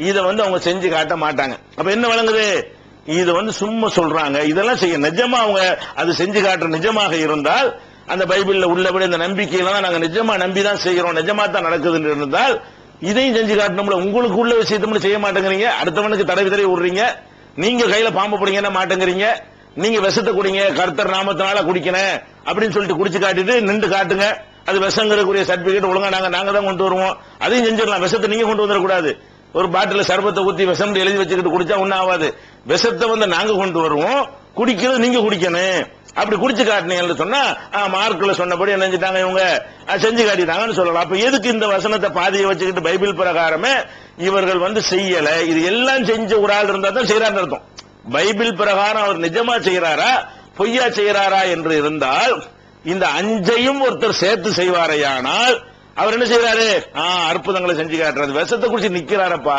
இதை அவங்க செஞ்சு காட்ட மாட்டாங்க. அப்ப என்ன வழங்குது, இது சும்மா சொல்றாங்க. இதெல்லாம் செய்ய நிஜமா அவங்க அது செஞ்சு காட்டுற நிஜமாக இருந்தால், அந்த பைபிள்ல உள்ளபடி இந்த நம்பிக்கையெல்லாம் நாங்க நிஜமா நம்பிதான் செய்கிறோம், நிஜமா தான் நடக்குதுன்னு இருந்தால் இதையும் செஞ்சு காட்டணும்ல. உங்களுக்கு உள்ள விஷயத்த செய்ய மாட்டேங்கிறீங்க, அடுத்தவனுக்கு தடவி விடுறீங்க. நீங்க கையில பாம்பு பிடிங்கன்னா மாட்டேங்கிறீங்க, நீங்க விஷத்தை குடிங்க, கர்த்தர் நாமத்தினால குடிக்கணும் அப்படின்னு சொல்லிட்டு குடிச்சு காட்டிட்டு நின்று காட்டுங்க. அது விஷங்கிறக்கூடிய சர்டிபிகேட் ஒழுங்கா நாங்க தான் கொண்டு வருவோம், அதையும் செஞ்சிடலாம். விஷத்தை நீங்க கொண்டு வந்துடக்கூடாது. ஒரு பாட்டில சர்பத்தை ஊத்தி விஷம் எழுதி வச்சுக்கிட்டு குடிச்சா ஒன்னும் ஆகாது. விஷத்தை நாங்க கொண்டு வருவோம், குடிக்கிறது நீங்க குடிக்கணும். அப்படி குடிச்சு காட்டினீங்கன்னு சொன்னா மார்க்ல சொன்னபடி என்ன செஞ்சிட்டாங்க, இவங்க செஞ்சு காட்டிட்டாங்கன்னு சொல்லலாம். அப்ப எதுக்கு இந்த வசனத்தை பாதியை வச்சுக்கிட்டு பைபிள் பிரகாரமே இவர்கள் செய்யல? இது எல்லாம் செஞ்ச ஒரு ஆள் இருந்தா தான் செய்யறான்னு அர்த்தம். பைபிள் பிரகாரம் அவர் நிஜமா செய்யறாரா பொய்யா செய்யறாரா என்று இருந்தால், இந்த 5ஐயும் ஒருத்தர் சேர்த்து செய்வாரையானால் அவர் என்ன செய்யறாரு, அற்புதங்களை செஞ்சு காட்டுறாரு. விஷத்தை குடிச்சு நிக்கிறாரப்பா,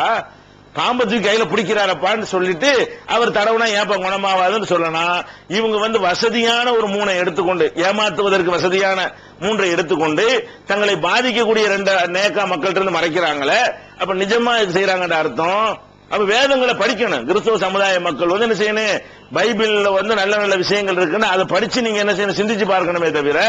பாம்பத்துக்கு கையில பிடிக்கிறாரப்பான்னு சொல்லிட்டு அவர் தடவுனா ஏப்ப குணமாவாதுன்னு சொல்லலாம். இவங்க வசதியான ஒரு 3 எடுத்துக்கொண்டு, ஏமாத்துவதற்கு வசதியான 3 எடுத்துக்கொண்டு தங்களை பாதிக்கக்கூடிய 2 நேக்கா மக்கள்கிட்ட இருந்து மறைக்கிறாங்களே. அப்ப நிஜமா இது செய்யறாங்கன்ற அர்த்தம். அப்ப வேதங்களை படிக்கணும். கிறிஸ்தவ சமுதாய மக்கள் என்ன செய்யணும், பைபிள்ல நல்ல நல்ல விஷயங்கள் இருக்குன்னு அதை படிச்சு நீங்க என்ன செய்யணும், சிந்திச்சு பார்க்கணுமே தவிர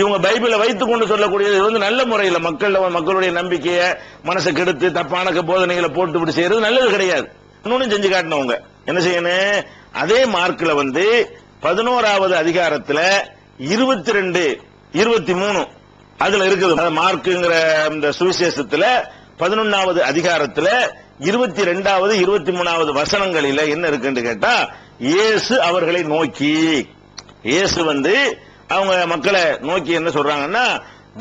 இவங்க பைபிளை வைத்துக் கொண்டு சொல்லக்கூடியது நல்ல முறையில் மக்களுடைய நம்பிக்கையை மனசை கெடுத்து தப்பான போதனைகளை போட்டு செய்யறது நல்லது கிடையாது. இன்னொன்னு செஞ்சு காட்டினவங்க என்ன செய்யணும், அதே மார்க்ல 11வது அதிகாரத்துல 22, 23 அதுல இருக்குது. மார்க்குங்கிற இந்த சுவிசேஷத்துல 11வது அதிகாரத்துல 22வது 23வது வசனங்களில என்ன இருக்குன்னு கேட்டா, இயேசு அவர்களை நோக்கி, இயேசு அவங்க மக்களை நோக்கி என்ன சொல்றாங்கன்னா,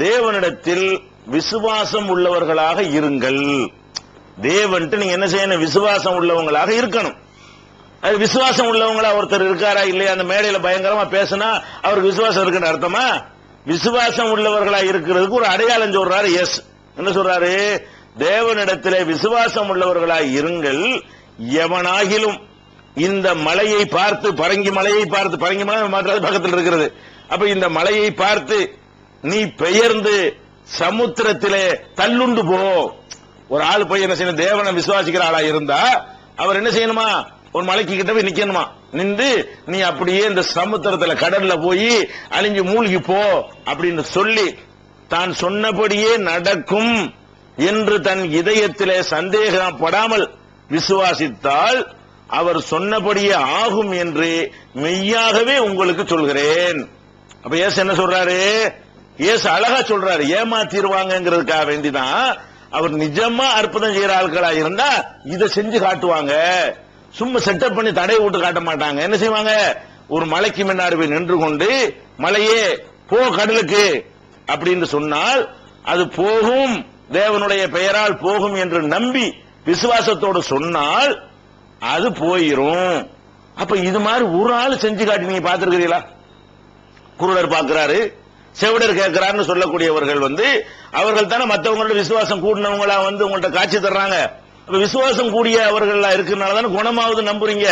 தேவனிடத்தில் விசுவாசம் உள்ளவர்களாக இருங்கள். தேவன்ட்டு நீங்க என்ன செய்யணும்? விசுவாசம் உள்ளவங்களாக இருக்கணும். அது விசுவாசம் உள்ளவங்களா ஒருத்தர் இருக்காரா இல்லையா? அந்த மேடையில பயங்கரமா பேசினா அவருக்கு விசுவாசம் இருக்குன்னு அர்த்தமா? விசுவாசம் உள்ளவர்களா இருக்கிறதுக்கு ஒரு அடையாளம் சொல்றாரு இயேசு. என்ன சொல்றாரு? தேவனிடத்திலே விசுவாசம் உள்ளவர்களாய் இருங்கள். எவனாகிலும் இந்த மலையை பார்த்து, பரங்கி மலையை பார்த்து, பரங்கி மலை மாற்றாது பக்கத்தில் இருக்கிறது, அப்ப இந்த மலையை பார்த்து நீ பெயர்ந்து சமுத்திரத்திலே தள்ளுண்டு போ. ஒரு ஆள் போய் என்ன செய்யணும்? தேவனை விசுவாசிக்கிற ஆளா இருந்தா அவர் என்ன செய்யணுமா? ஒரு மலைக்கு கிட்ட போய் நிக்கணுமா, நின்று நீ அப்படியே இந்த சமுத்திரத்துல கடல்ல போய் அழிஞ்சு மூழ்கி போ அப்படின்னு சொல்லி தான் சொன்னபடியே நடக்கும் என்று தன் இதயத்திலே சந்தேகப்படாமல் விசுவாசித்தால் அவர் சொன்னபடியே ஆகும் என்று மெய்யாகவே உங்களுக்கு சொல்கிறேன். அப்ப இயேசு என்ன சொல்றாரு? இயேசு அழகா சொல்றாரு, ஏமாத்திடுவாங்கிறதுக்காக வேண்டிதான். அவர் நிஜமா அற்புதம் செய்யற ஆட்களா இருந்தா இதை செஞ்சு காட்டுவாங்க. சும்மா செட்டப் பண்ணி தடை விட்டு காட்ட மாட்டாங்க. என்ன செய்வாங்க? ஒரு மலைக்கு முன்னாடி போய் நின்று கொண்டு மலையே போ கடலுக்கு அப்படின்னு சொன்னால் அது போகும், தேவனுடைய பெயரால் போகும் என்று நம்பி விசுவாசத்தோடு சொன்னால் அது போயிரும். அப்ப இது மாதிரி ஒரு ஆள் செஞ்சு காட்டி நீங்க பார்த்திருக்கிறீங்களா? குருடர் பார்க்கிறாரு, செவிடர் கேட்கிறாருன்னு சொல்லக்கூடியவர்கள் அவர்கள் தானே மற்றவங்களோட விசுவாசம் கூடினவங்களா உங்கள்ட்ட காட்சி தர்றாங்க. விசுவாசம் கூடிய அவர்கள் இருக்கிறனால தானே குணமாவது நம்புறீங்க.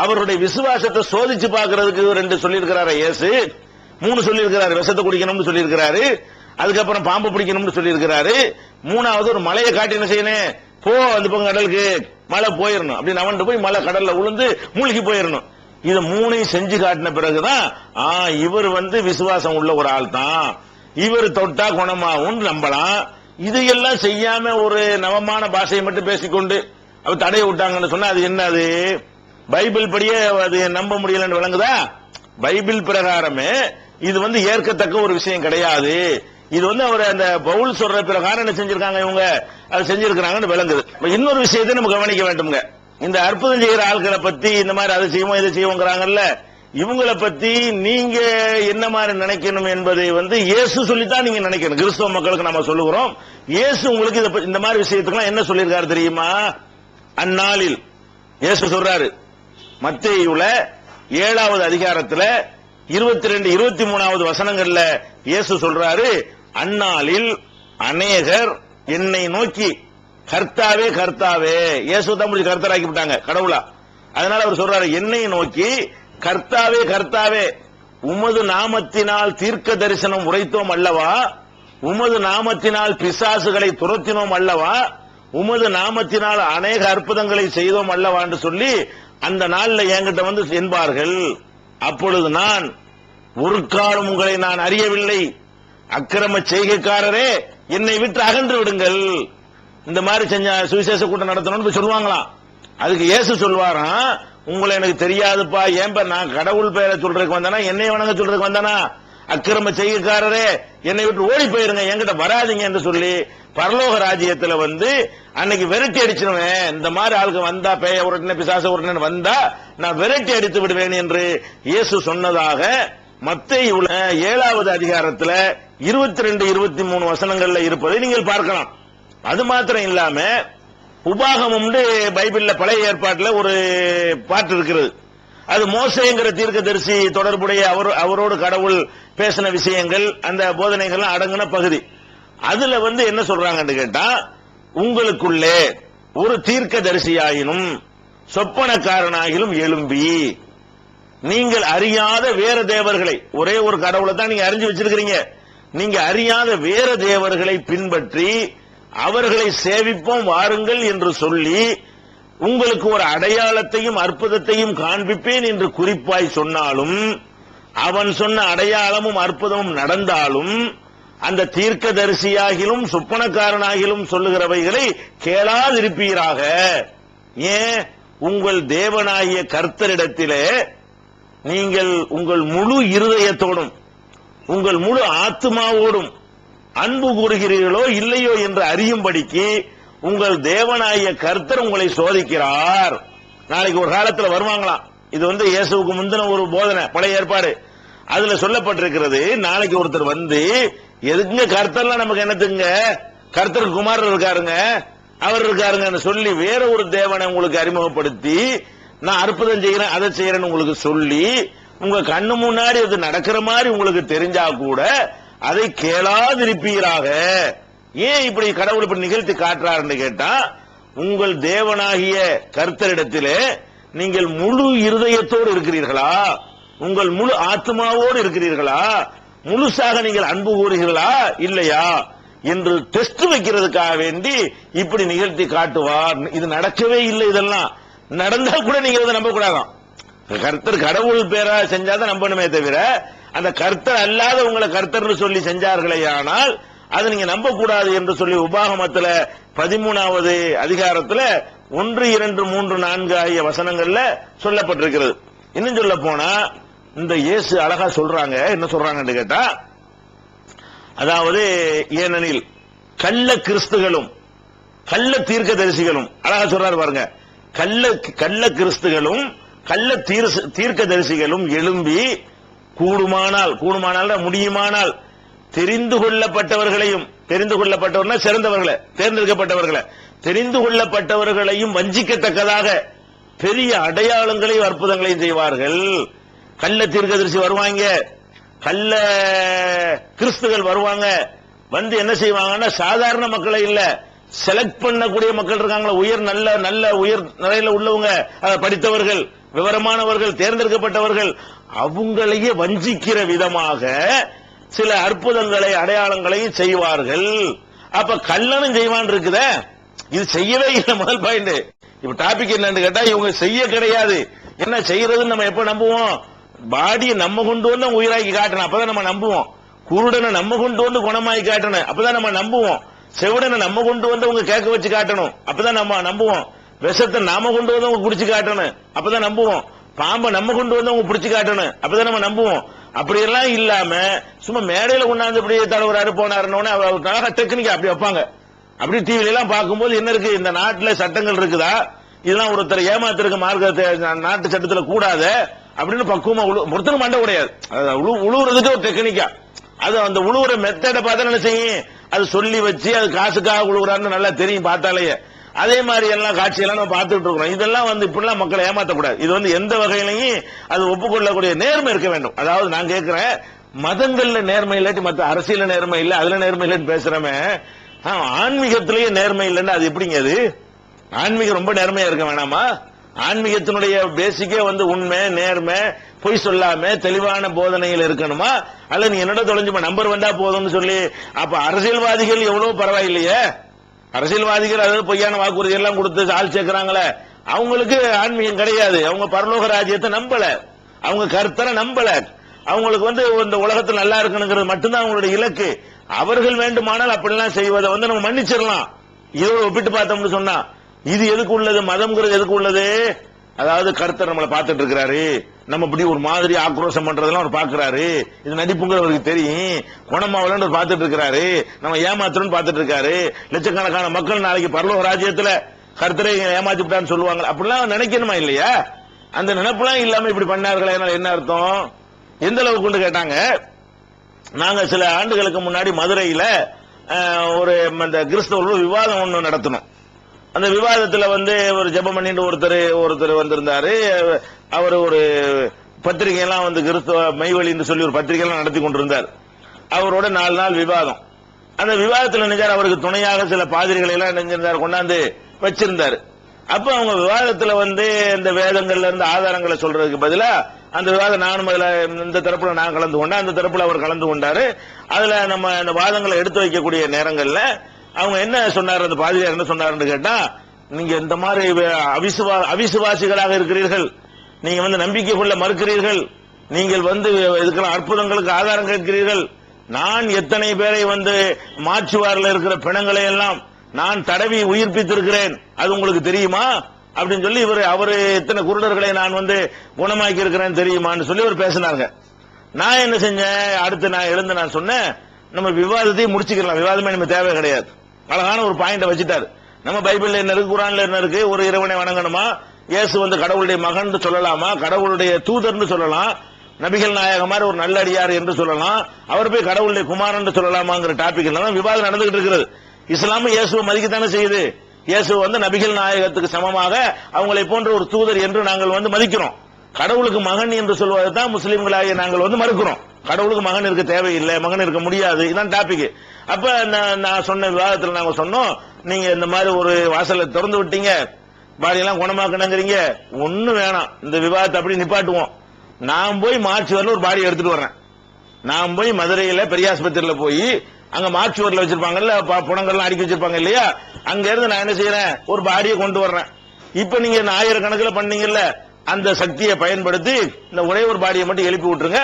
அவருடைய விசுவாசத்தை சோதிச்சு பார்க்கிறதுக்கு 2 சொல்லியிருக்கிறாரு இயேசு. 3 சொல்லியிருக்கிறாரு. விஷத்தை குடிக்கணும்னு சொல்லியிருக்கிறாரு, அதுக்கப்புறம் பாம்பு பிடிக்கணும்னு சொல்லியிருக்கிறாரு. 3வது ஒரு மலையை காட்டி என்ன செய்யணும்? போ அந்த பக்கம் கடலுக்கு, மழை போயிடணும் அப்படின்னு அவன் போய் மலை கடல்ல உளுந்து மூழ்கி போயிடணும். இதை 3ஐயும் செஞ்சு காட்டின பிறகுதான் இவர் விசுவாசம் உள்ள ஒரு ஆள் தான், இவர் தொட்டா குணமாகும் நம்பலாம். இதையெல்லாம் செய்யாம ஒரு நவமான பாஷையை மட்டும் பேசிக்கொண்டு அவர் தடையை விட்டாங்கன்னு சொன்னா அது என்ன? அது பைபிள் படியே அது நம்ப முடியலன்னு விளங்குதா? பைபிள் பிரகாரமே இது ஏற்கத்தக்க ஒரு விஷயம் கிடையாது. இது அவர் அந்த பவுல் சொல்ற பிரகாரம் என்ன செஞ்சிருக்காங்க? இவங்க அது செஞ்சிருக்கிறாங்கன்னு விளங்குது. இன்னொரு விஷயத்தை நம்ம கவனிக்க வேண்டும்ங்க. இந்த அற்புதம் செய்கிற ஆட்களை பத்தி இந்த மாதிரி அதை செய்வோம் இதை செய்வோங்கிறாங்கல்ல, இவங்களை பத்தி நீங்க என்ன மாதிரி நினைக்கணும் என்பதை இயேசு சொல்லித்தான் நீங்க நினைக்கணும். கிறிஸ்தவ மக்களுக்கு நம்ம சொல்லுகிறோம், இயேசு உங்களுக்கு இந்த மாதிரி விஷயத்துக்கு என்ன சொல்லியிருக்காரு தெரியுமா? அந்நாளில் இயேசு சொல்றாரு, மத்தேயுல 7வது அதிகாரத்துல 22, 23வது வசனங்கள்ல இயேசு சொல்றாரு, அந்நாளில் அநேகர் என்னை நோக்கி கர்த்தாவே கர்த்தாவே, இயேசு தான் முடிச்சு கர்த்தராக்கி விட்டாங்க கடவுளா. அதனால அவர் சொல்றாரு, என்னை நோக்கி கர்த்தாவே கர்த்தாவே, உமது நாமத்தினால் தீர்க்க தரிசனம் உரைத்தோம் அல்லவா, உமது நாமத்தினால் பிசாசுகளை துரத்தினோம் அல்லவா, உமது நாமத்தினால் அநேக அற்புதங்களை செய்தோம் அல்லவா என்று சொல்லி அந்த நாள்ல என்கிட்ட என்பார்கள். அப்பொழுது நான், ஒரு காலம் உங்களை நான் அறியவில்லை, அக்கிரம செய்கைக்காரரே என்னை விட்டு அகன்று விடுங்கள். இந்த மாதிரி செஞ்ச சுவிசேஷ கூட்டம் நடத்தணும்னு சொல்லுவாங்களாம். அதுக்கு இயேசு சொல்வாராம், உங்களை எனக்கு தெரியாதுப்பா, ஏன் நான் கடவுள் பெயரை சொல்றதுக்கு வந்தானா, என்னை வணங்க சொல்றதுக்கு வந்தானா, அக்கிரம செய்கைக்காரரே என்னை விட்டு ஓடி போயிருங்க, என்கிட்ட வராதிங்க என்று சொல்லி பரலோக ராஜ்யத்துல அன்னைக்கு விரட்டி அடிச்சிருவேன். இந்த மாதிரி ஆளுக்கு வந்தா, பேய உருட்டின பிசாச உருட்டின வந்தா நான் விரட்டி அடித்து விடுவேன் என்று இயேசு சொன்னதாக மத்தேயுல 7வது அதிகாரத்துல 22, 23 வசனங்கள்ல இருப்பதை நீங்கள் பார்க்கலாம். அது மாத்திரம் இல்லாம உபாகமம் பைபிள்ல பழைய ஏற்பாட்டுல ஒரு பாட்டு இருக்கிறது. அது மோசேங்கிற தீர்க்கதரிசி தொடர்புடைய அவரோடு கடவுள் பேசின விஷயங்கள், அந்த போதனைகள் அடங்கின பகுதி. அதுல என்ன சொல்றாங்கன்னு கேட்டா, உங்களுக்குள்ளே ஒரு தீர்க்கதரிசியாயினும் சொப்பனக்காரனாகிலும் எழும்பி நீங்கள் அறியாத வேற தேவர்களை, ஒரே ஒரு கடவுளை தான் நீங்க அறிஞ்சு வச்சிருக்கிறீங்க, நீங்க அறியாத வேற தேவர்களை பின்பற்றி அவர்களை சேவிப்போம் வாருங்கள் என்று சொல்லி உங்களுக்கு ஒரு அடையாளத்தையும் அற்புதத்தையும் காண்பிப்பேன் என்று குறிப்பாய் சொன்னாலும், அவன் சொன்ன அடையாளமும் அற்புதமும் நடந்தாலும் அந்த தீர்க்கதரிசியாகிலும் சொப்பனக்காரனாகிலும் சொல்லுகிறவைகளை கேளாதிருப்பீராக. ஏன்? உங்கள் தேவனாகிய கர்த்தரிடத்திலே நீங்கள் உங்கள் முழு இருதயத்தோடும் உங்கள் முழு ஆத்மாவோடும் அன்பு கூறுகிறீர்களோ இல்லையோ என்று அறியும்படிக்கு உங்கள் தேவனாகிய கர்த்தர் உங்களை சோதிக்கிறார். நாளைக்கு ஒரு காலத்தில் வருவாங்களாம். இது இயேசுவுக்கு முந்தின ஒரு போதனை, பழைய ஏற்பாடு. அதுல சொல்லப்பட்டிருக்கிறது, நாளைக்கு ஒருத்தர் எதுக்குங்க கர்த்தர்லாம் நமக்கு என்னத்துங்க, கர்த்தருக்கு குமாரர் இருக்காருங்க, அவர் இருக்காருங்கன்னு சொல்லி வேற ஒரு தேவனை உங்களுக்கு அறிமுகப்படுத்தி நான் அற்புதம் செய்யறேன் அதை செய்யறேன்னு உங்களுக்கு சொல்லி உங்க கண்ணு முன்னாடி அது நடக்கிற மாதிரி உங்களுக்கு தெரிஞ்சா கூட அதை கேளாதிருப்பீராக. ஏன் இப்படி கடவுள் இப்படி நிகழ்த்தி காட்டுறாருன்னு கேட்டா, உங்கள் தேவனாகிய கர்த்தரிடத்திலே நீங்கள் முழு இருதயத்தோடு இருக்கிறீர்களா, உங்கள் முழு ஆத்மாவோடு இருக்கிறீர்களா, முழுசாக நீங்கள் அன்பு கூறுகிறீர்களா இல்லையா என்று டெஸ்ட் வைக்கிறதுக்காக வேண்டி இப்படி நிகழ்த்தி காட்டுவார். இது நடக்கவே இல்லை, இதெல்லாம் நடந்தா கூட நீங்க இதை நம்ப கூடாதான். கர்த்தர் கடவுள் பேரா செஞ்சாதான் நம்பணுமே தவிர, அந்த கர்த்தர் அல்லாத உங்களை கர்த்தர்னு சொல்லி செஞ்சார்களே ஆனால் அதை நீங்க நம்ப கூடாது என்று சொல்லி உபாகமத்துல 13வது அதிகாரத்துல 1, 2, 3, 4 ஆகிய வசனங்கள்ல சொல்லப்பட்டிருக்கிறது. இன்னும் சொல்ல போனா இந்த இயேசு அழகா சொல்றாங்க. என்ன சொல்றாங்கன்னு கேட்டா, அதாவது ஏனெனில் கள்ள கிறிஸ்துகளும் கள்ள தீர்க்கதரிசிகளும், அழகா சொல்றாரு பாருங்க, கள்ள கிறிஸ்துகளும் கள்ள தீர்க்கதரிசிகளும் எழும்பி கூடுமானால் முடியுமானால் தெரிந்து கொள்ளப்பட்டவர்களையும், தெரிந்து கொள்ளப்பட்டவர்னா சிறந்தவர்களை, தேர்ந்தெடுக்கப்பட்டவர்களை, தெரிந்து கொள்ளப்பட்டவர்களையும் வஞ்சிக்கத்தக்கதாக பெரிய அடையாளங்களையும் அற்புதங்களையும் செய்வார்கள். கள்ள தீர்க்கதரிசி வருவாங்க, கள்ள கிறிஸ்துகள் வருவாங்க, வந்து என்ன செய்வாங்கன்னா சாதாரண மக்களை இல்ல, செலக்ட் பண்ணக்கூடிய மக்கள் இருக்காங்களா, நல்ல உயர் நிலையில உள்ளவங்க, படித்தவர்கள், விவரமானவர்கள், தேர்ந்தெடுக்கப்பட்டவர்கள், அவங்களையே வஞ்சிக்கிற விதமாக சில அற்புதங்களை அடையாளங்களையும் செய்வார்கள். அப்ப கள்ளனும் செய்வான் இருக்குத, இது செய்யவே இல்லை. முதல் பாயிண்ட். இப்ப டாபிக் என்னன்னு கேட்டா, இவங்க செய்ய கிடையாது, என்ன செய்யறதுன்னு நம்ம எப்ப நம்புவோம்? பாடியை நம்ம கொண்டு வந்து அவங்க உயிராக்கி காட்டணும், அப்பதான் நம்ம நம்புவோம். குருடனை நம்ம கொண்டு வந்து குணமாக்கி காட்டணும், அப்பதான் நம்ம நம்புவோம். செவிடனை நம்ம கொண்டு வந்து அவங்க கேட்க வச்சு காட்டணும், அப்பதான் நம்ம நம்புவோம். விஷத்தை நாம கொண்டு வந்து அவங்க குடிச்சு காட்டணும், அப்பதான் நம்புவோம். பாம்பை நம்ம கொண்டு வந்து அவங்க பிடிச்சு காட்டணும், அப்பதான் நம்ம நம்புவோம். அப்படியெல்லாம் இல்லாம சும்மா மேடையில கொண்டாந்து இப்படி தலைவராரு போனாருன்னு அழகா டெக்னிக்கா அப்படி வைப்பாங்க. அப்படி டிவில எல்லாம் பார்க்கும்போது என்ன இருக்கு, இந்த நாட்டுல சட்டங்கள் இருக்குதா, இதெல்லாம் ஒருத்தர் ஏமாத்திருக்க மார்க்க நாட்டு சட்டத்துல கூடாத அப்படின்னு பக்குவமா ஒருத்தரும் மண்ட கிடையாது. உழுவுறதுக்கு ஒரு டெக்னிக்கா, அது அந்த உழுவுற மெத்தடை பார்த்தா என்ன செய்யும், அது சொல்லி வச்சு அது காசுக்காக உழுவுறான்னு நல்லா தெரியும் பார்த்தாலேயே. அதே மாதிரி எல்லாம் காட்சியெல்லாம் நம்ம பார்த்துட்டு இருக்கிறோம். இதெல்லாம் இப்படிலாம் மக்களை ஏமாத்தக்கூடாது. இது எந்த வகையிலையும் அது ஒப்புக்கொள்ளக்கூடிய நேர்மை இருக்க வேண்டும். அதாவது நான் கேட்கிறேன், மதங்கள்ல நேர்மை இல்லாட்டி மற்ற அரசியல நேர்மை இல்ல, அதுல நேர்மை இல்லைன்னு பேசுறமே, ஆன்மீகத்திலேயே நேர்மை இல்லைன்னு அது எப்படிங்க? அது ஆன்மீகம் ரொம்ப நேர்மையா இருக்க வேணாமா? ஆன்மீகத்தினுடைய பேசிக்கே உண்மை, நேர்மை, பொய் சொல்லாம தெளிவான போதனையில் இருக்கணுமா? அல்ல நீ என்னோட தொலைஞ்சு நம்பர் வந்தா போதும்னு சொல்லி, அப்ப அரசியல்வாதிகள் எவ்வளவு பரவாயில்லையே, அரசியல்வாதிகள் அதாவது பொய்யான வாக்குறுதி எல்லாம் கொடுத்து ஆள் சேர்க்கிறாங்களே, அவங்களுக்கு ஆன்மீகம் கிடையாது. அவங்க பரலோக ராஜ்யத்தை நம்பல, அவங்க கர்த்தரை நம்பல, அவங்களுக்கு இந்த உலகத்தில் நல்லா இருக்கணுங்கிறது மட்டும்தான் அவங்களுடைய இலக்கு. அவர்கள் வேண்டுமானால் அப்படிலாம் செய்வதை நம்ம மன்னிச்சிடலாம். இதோட ஒப்பிட்டு பார்த்தோம்னு சொன்னா, இது எதுக்கு உள்ளது, மதம்ங்கிறது எதுக்கு உள்ளது? அதாவது கர்த்தர் நம்மளை பார்த்துட்டு இருக்கிறாரு, நம்ம இப்படி ஒரு மாதிரி ஆக்ரோஷம் பண்றதெல்லாம் அவர் பாக்குறாரு, இது நடிப்புங்கிறவருக்கு தெரியும், குணமாவலன்னு பார்த்துட்டு இருக்கிறாரு, நம்ம ஏமாத்துறோம்னு பார்த்துட்டு இருக்காரு, லட்சக்கணக்கான மக்கள் நாளைக்கு பரலோக ராஜ்யத்துல கர்த்தரை ஏமாத்திட்டான்னு சொல்லுவாங்க. அப்படிலாம் நினைக்கணுமா இல்லையா? அந்த நினைப்புலாம் இல்லாம இப்படி பண்ணார்களே, என்ன அர்த்தம்? எந்த அளவுக்கு கொண்டு கேட்டாங்க, நாங்க சில ஆண்டுகளுக்கு முன்னாடி மதுரையில ஒரு கிறிஸ்தவர்கள் விவாதம் ஒன்று நடத்தணும். அந்த விவாதத்துல ஒரு ஜெபம் பண்ணிட்டு ஒருத்தர் வந்திருந்தாரு. அவர் ஒரு பத்திரிகை எல்லாம் கிறிஸ்தவ மைவெளின்னு சொல்லி ஒரு பத்திரிகை எல்லாம் நடத்தி கொண்டிருந்தார். அவரோட 4 நாள் விவாதம். அந்த விவாதத்தில் நினைச்சார், அவருக்கு துணையாக சில பாதிரிகளை எல்லாம் நினைஞ்சிருந்தார், கொண்டாந்து வச்சிருந்தாரு. அப்ப அவங்க விவாதத்துல இந்த வேதங்கள்ல இருந்து ஆதாரங்களை சொல்றதுக்கு பதிலா அந்த விவாதம் நானும் அதுல இந்த தரப்புல நான் கலந்து கொண்டேன், அந்த தரப்புல அவர் கலந்து கொண்டாரு. அதுல நம்ம இந்த வாதங்களை எடுத்து வைக்கக்கூடிய நேரங்கள்ல அவங்க என்ன சொன்னார், அந்த பாதிரியார் என்ன சொன்னாருன்னு கேட்டா, நீங்க இந்த மாதிரி அவிசுவாசிகளாக இருக்கிறீர்கள், நீங்க நம்பிக்கை கொள்ள மறுக்கிறீர்கள், நீங்கள் இதுக்கெல்லாம் அற்புதங்களுக்கு ஆதாரம் கேட்கிறீர்கள், நான் எத்தனை பேரை மாற்றுவாரில் இருக்கிற பிணங்களை எல்லாம் நான் தடவி உயிர்ப்பித்திருக்கிறேன், அது உங்களுக்கு தெரியுமா அப்படின்னு சொல்லி அவரு எத்தனை குருடர்களை நான் குணமாக்கி இருக்கிறேன் தெரியுமான்னு சொல்லி அவர் பேசினாங்க. நான் என்ன செஞ்சேன், அடுத்து நான் எழுந்து நான் சொன்னேன், நம்ம விவாதத்தையும் முடிச்சுக்கலாம், விவாதமே நம்ம தேவை கிடையாது. அழகான ஒரு பாயிண்ட வச்சுட்டாரு. நம்ம பைபிள்ல என்ன இருக்கு, குரான்ல என்ன இருக்கு, ஒரு இறைவனை வணங்கணுமா, இயேசு கடவுளுடைய மகன் சொல்லலாமா, கடவுளுடைய தூதர்னு சொல்லலாம், நபிகள் நாயகம் மாதிரி ஒரு நல்லடியார் என்று சொல்லலாம், அவர் போய் கடவுளுடைய குமாரன் சொல்லலாமாங்கிற டாபிக் எல்லாம் விவாதம் நடந்துகிட்டு இருக்கிறது. இஸ்லாமும் இயேசுவை மதிக்கத்தானே செய்யுது, இயேசு வந்து நபிகள் நாயகத்துக்கு சமமாக அவங்களை போன்ற ஒரு தூதர் என்று நாங்கள் வந்து மதிக்கிறோம். கடவுளுக்கு மகன் என்று சொல்வதை தான் முஸ்லிம்களாகிய நாங்கள் வந்து மறுக்கிறோம். கடவுளுக்கு மகன் இருக்க தேவையில்லை, மகன் இருக்க முடியாது, இதான் டாபிக். அப்ப நான் சொன்ன விவாதத்தில் நாங்க சொன்னோம், நீங்க இந்த மாதிரி ஒரு வாசலை திறந்து விட்டீங்க, பாடியெல்லாம் குணமாக்கணுங்கிறீங்க, ஒண்ணு வேணாம், இந்த விவாதத்தை அப்படி நிப்பாட்டுவோம். நான் போய் மார்ச் வரல ஒரு பாடி எடுத்துட்டு வர்றேன். நான் போய் மதுரையில பெரியாஸ்பத்திரியில போய் அங்க மார்ச் வரல வச்சிருப்பாங்கல்ல, புணங்கள்லாம் அடுக்கி வச்சிருப்பாங்க இல்லையா, அங்க இருந்து நான் என்ன செய்யறேன், ஒரு பாடியை கொண்டு வர்றேன். இப்ப நீங்க ஆயிரக்கணக்கில் பண்ணீங்கல்ல, அந்த சக்தியை பயன்படுத்தி இந்த ஒரே ஒரு பாடியை மட்டும் எழுப்பி விட்டுருங்க,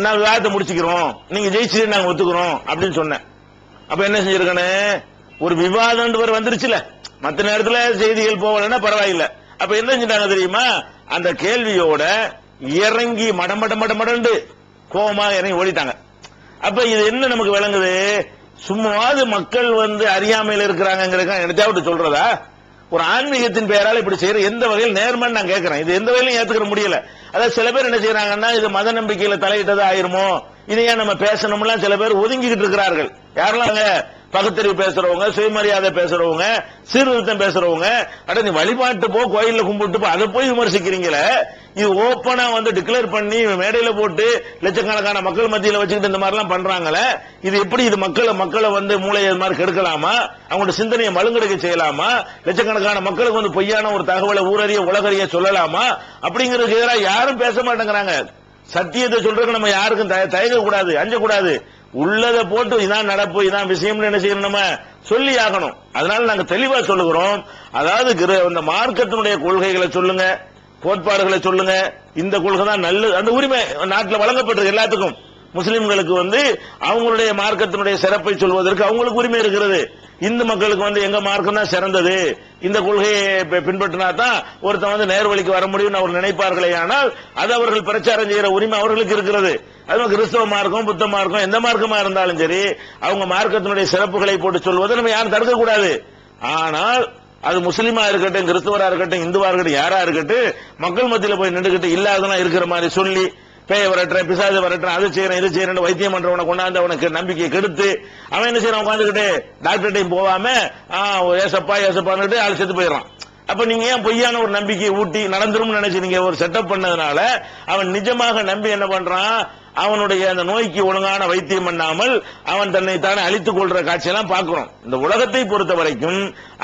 நான் விவாதத்தை முடிச்சுக்கிறோம், நீங்க ஜெயிச்சு நாங்க ஒத்துக்கிறோம் அப்படின்னு சொன்னேன். அப்ப என்ன செஞ்சிருக்கனே, ஒரு விவாதம் வந்துருச்சுல, மத்த நேரத்துல செய்திகள் போகலன்னா பரவாயில்ல. அப்ப என்ன செஞ்சிட்டாங்க தெரியுமா, அந்த கேள்வியோட இறங்கி மடமடமடமடண்டு கோபமாக இறங்கி ஓடிட்டாங்க. அப்ப இது என்ன நமக்கு விளங்குது, சும்மாவது மக்கள் வந்து அறியாமையில் இருக்கிறாங்கிறதுக்காக எடுத்தாவிட்டு சொல்றதா, ஒரு ஆன்மீகத்தின் பெயரால் இப்படி செய்யற எந்த வகையில் நேர்மைன்னு நான் கேட்கிறேன். இது எந்த வகையிலும் ஏத்துக்கிற முடியல. அதாவது சில பேர் என்ன செய்யறாங்கன்னா, இது மத நம்பிக்கையில தலையிட்டது ஆயிருமோ, இதையே நம்ம பேசணும்லாம் சில பேர் ஒதுங்கிக்கிட்டு இருக்கிறார்கள். யாரெல்லாம் பகுத்தறிவு பேசுறவங்க, சுயமரியாதை பேசுறவங்க, சீர்திருத்தம் பேசுறவங்க, அட நீ வழிபாட்டு போ, கோயில்ல கும்பிட்டு போ, அதை போய் விமர்சிக்கிறீங்களே, இது ஓப்பனா வந்து டிக்ளேர் பண்ணி மேடையில போட்டு லட்சக்கணக்கான மக்கள் மத்தியில வச்சுக்கிட்டு இந்த மாதிரி எல்லாம் பண்றாங்களே, இது எப்படி, இது மக்களை வந்து மூளையை இது மாதிரி கெடுக்கலாமா, அவங்களோட சிந்தனையை மழுங்கெடுக்க செய்யலாமா, லட்சக்கணக்கான மக்களுக்கு வந்து பொய்யான ஒரு தகவலை ஊரறிய உலகறிய சொல்லலாமா, அப்படிங்கிறதுக்கு எதிராக யாரும் பேச மாட்டேங்கிறாங்க. சத்தியத்தை சொல்றதுக்கு நம்ம யாருக்கும் தயங்க கூடாது, அஞ்சக்கூடாது. உள்ளதை போட்டு இதான் நடப்பு, இதான் விஷயம் என்ன செய்யணும், நம்ம சொல்லி ஆகணும். அதனால நாங்க தெளிவா சொல்லுகிறோம். அதாவது இந்த மார்க்கத்தினுடைய கொள்கைகளை சொல்லுங்க, கோட்பாடுகளை சொல்லுங்க, இந்த கொள்கை தான் நல்லது. அந்த உரிமை நாட்டில் வழங்கப்பட்டது எல்லாத்துக்கும். முஸ்லிம்களுக்கு வந்து அவங்களுடைய மார்க்கத்தினுடைய சிறப்பை சொல்வதற்கு அவங்களுக்கு உரிமை இருக்கிறது. இந்து மக்களுக்கு வந்து எங்க மார்க்கம் தான் சிறந்தது, இந்த கொள்கையை பின்பற்றினா தான் ஒருத்தன் வந்து நேர்வழிக்கு வர முடியும்னு அவர் நினைப்பார்களே, ஆனால் அது அவர்கள் பிரச்சாரம் செய்யற உரிமை அவர்களுக்கு இருக்கிறது. அது கிறிஸ்தவ மார்க்கம், புத்த மார்க்கம், எந்த மார்க்கமா இருந்தாலும் சரி, அவங்க மார்க்கத்தினுடைய சிறப்புகளை போட்டு சொல்வதை நம்ம யாரும் தடுக்க கூடாது. ஆனால் அது முஸ்லீமா இருக்கட்டும், கிறிஸ்தவரா இருக்கட்டும், இந்துவா இருக்கட்டும், யாரா இருக்கட்டும், மக்கள் மத்தியில போய் நின்றுகிட்டு இல்லாதெல்லாம் இருக்கிற மாதிரி சொல்லி பேய வரட்டுறேன், பிசாது வரட்டுறேன், அது செய்யறேன், இது செய்யறேன், வைத்தியம் பண்றவனை கொண்டாந்து அவனுக்கு நம்பிக்கையை கெடுத்து அவன் என்ன செய்யறான், உட்காந்துக்கிட்டு டாக்டர்டையும் போகாம ஏசப்பா ஏசப்பான்னு ஆள் செத்து போயிடறான். அப்ப நீங்க ஏன் பொய்யான ஒரு நம்பிக்கையை ஊட்டி நடந்துரும் நினைச்சு நீங்க ஒரு செட்டப் பண்ணதுனால அவன் நிஜமாக நம்பி என்ன பண்றான், அவனுடைய அந்த நோய்க்கு ஒழுங்கான வைத்தியம் பண்ணாமல் அவன் தன்னை தானே அழித்துக் கொள்ற காட்சியெல்லாம் பார்க்கிறோம். இந்த உலகத்தை பொறுத்த வரைக்கும்